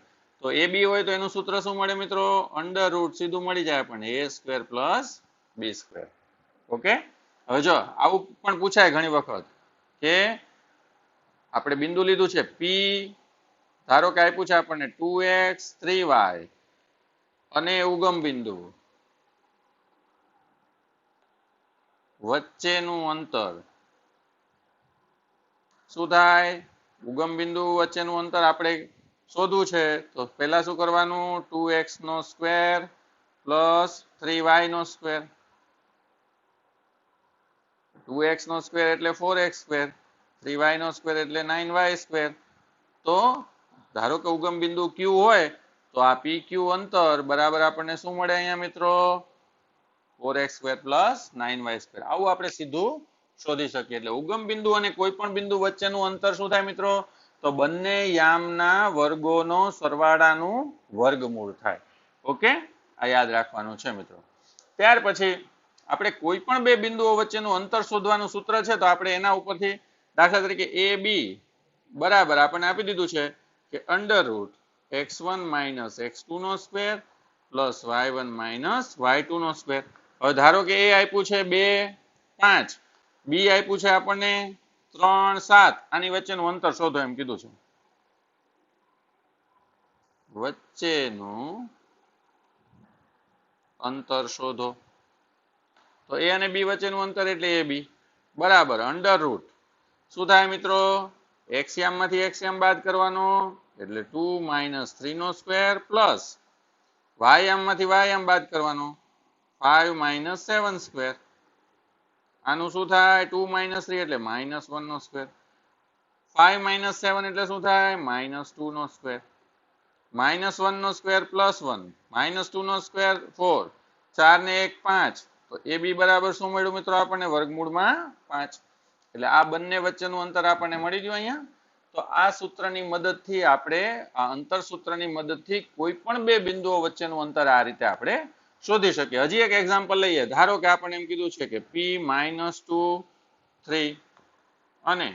તો ab હોય તો એનું સૂત્ર શું મળે મિત્રો અંડર રૂટ સીધું મળી જાય આપણને a square plus b square. Okay હવે જો આવું પણ પૂછાય ઘણી વખત કે આપણે બિંદુ લીધું છે p ધારો કે આપ્યું છે આપણને 2x 3y અને ઉગમ બિંદુ વચ્ચેનું અંતર શું થાય ઉગમ બિંદુ વચ્ચેનું અંતર આપણે શોધવું છે. તો પહેલા શું કરવાનું 2x નો સ્ક્વેર પ્લસ 3y નો સ્ક્વેર. 2x નો સ્ક્વેર એટલે 4x સ્ક્વેર 3y નો સ્ક્વેર એટલે 9y સ્ક્વેર. તો ધારો કે ઉગમ બિંદુ q હોય તો આ pq અંતર બરાબર આપણને શું મળે અહીંયા મિત્રો 4x square plus 9y square. આવું આપણે સીધું શોધી શકીએ. એટલે ઉગમ બિંદુ અને કોઈ પણ બિંદુ વચ્ચેનું અંતર શું થાય મિત્રો તો બંને યામના વર્ગોનો સરવાળાનું વર્ગમૂળ થાય. ઓકે આ યાદ રાખવાનું છે મિત્રો. ત્યાર પછી આપણે કોઈ પણ બે બિંદુઓ વચ્ચેનું અંતર શોધવાનું સૂત્ર છે તો આપણે એના ઉપરથી દાખલા તરીકે ab બરાબર આપણને આપી દીધું છે કે under root x1 minus x2 નો square plus y1 minus y2 નો સ્ક્વેર. હવે ધારો કે a આપ્યું છે 2 5 b આપ્યું છે આપણને 3 7 આની વચ્ચેનું અંતર શોધો એમ કીધું છે. વચ્ચેનું અંતર શોધો. તો a અને b વચ્ચેનું અંતર એટલે ab બરાબર અંડર રૂટ શું થાય મિત્રો x યામમાંથી x યામ બાદ કરવાનો એટલે 2 માઇનસ 3 નો સ્ક્વેર પ્લસ y યામમાંથી y યામ બાદ કરવાનો 5 માઇનસ 7 સ્ક્વેર. આનું શું થાય 2 માઇનસ 3 એટલે માઇનસ 1 નો સ્ક્વેર 5 માઇનસ 7 એટલે શું થાય માઇનસ 2 નો સ્ક્વેર માઇનસ 1 નો સ્ક્વેર પ્લસ 1 માઇનસ 2 નો સ્ક્વેર 4 4 ને 1 5. તો ab બરાબર શું મળ્યું મિત્રો આપણને વર્ગમૂળમાં 5. એટલે આ બંને વચ્ચેનું અંતર આપણને મળી ગયું અહીંયા. તો આ સૂત્રની મદદથી આપણે આ અંતર સૂત્રની મદદથી કોઈ પણ બે બિંદુઓ વચ્ચેનું અંતર આ રીતે આપણે શોધી શકીએ. હજી એક એક્ઝામ્પલ લઈએ. ધારો કે આપણને એમ કીધું છે કે p માઇનસ 2 3 અને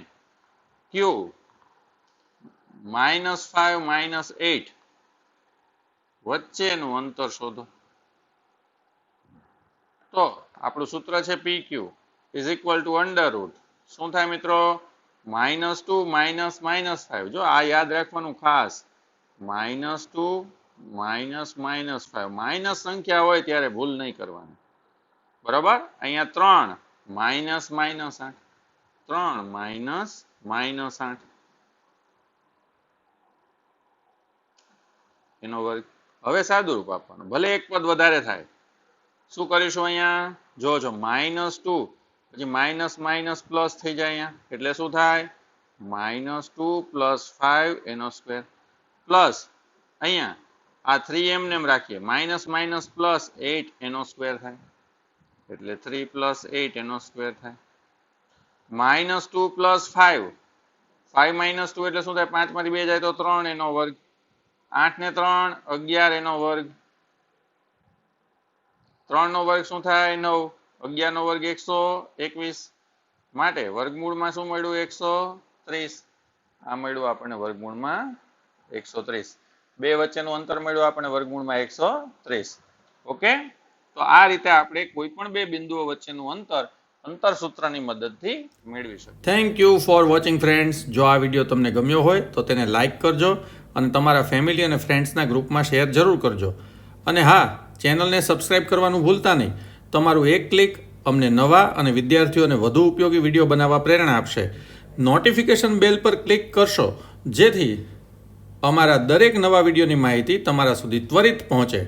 q માઇનસ 5 માઇનસ 8 વચ્ચેનું અંતર શોધો. તો આપણું સૂત્ર છે pq is equal to under route શું થાય મિત્રો -2 માઇનસ -5. જો આ યાદ રાખવાનું ખાસ -2 -5 માઇનસ સંખ્યા હોય ત્યારે ભૂલ નહીં કરવાની, બરાબર. અહીંયા 3 -8 3 -8 એનો વર્ગ. હવે સાદુરૂપ આપવાનું, ભલે એક પદ વધારે થાય. શું કરીશું અહીંયા? જોજો -2 પછી માઇનસ માઇનસ પ્લસ થઈ જાય અહીંયા, એટલે શું થાય? -2 + 5 એનો સ્ક્વેર પ્લસ અહીંયા આ 3 એમને એમ રાખીએ, માઇનસ માઇનસ પ્લસ 8 એનો સ્ક્વેર થાય, એટલે 3 + 8 એનો સ્ક્વેર થાય. -2 + 5 5 - 2 એટલે શું થાય? 5 માંથી 2 જાય તો 3 એનો વર્ગ. 8 ને 3 11 એનો વર્ગ. 3 નો વર્ગ શું થાય? 9. 11 નો વર્ગ 121. માટે વર્ગમૂળમાં શું મળ્યું? 130. આ મળ્યું આપણને વર્ગમૂળમાં 130. બે વચ્ચેનું અંતર મળ્યું આપણને વર્ગમૂળમાં 130. ઓકે, તો આ રીતે આપણે કોઈ પણ બે બિંદુઓ વચ્ચેનું અંતર સૂત્રની મદદથી મેળવી શકીએ. Thank you for watching friends. જો આ વિડીયો તમને ગમ્યો હોય તો તેને લાઇક કરજો અને તમારા ફેમિલી અને ફ્રેન્ડ્સના ગ્રુપમાં શેર જરૂર કરજો. અને હા, ચેનલને સબસ્ક્રાઇબ કરવાનું ભૂલતા નહીં. તમારું એક ક્લિક અમને નવા અને વિદ્યાર્થીઓને વધુ ઉપયોગી વિડીયો બનાવવા પ્રેરણા આપશે. નોટિફિકેશન બેલ પર ક્લિક કરશો જેથી અમારા દરેક નવા વિડીયોની માહિતી તમારા સુધી ત્વરિત પહોંચે.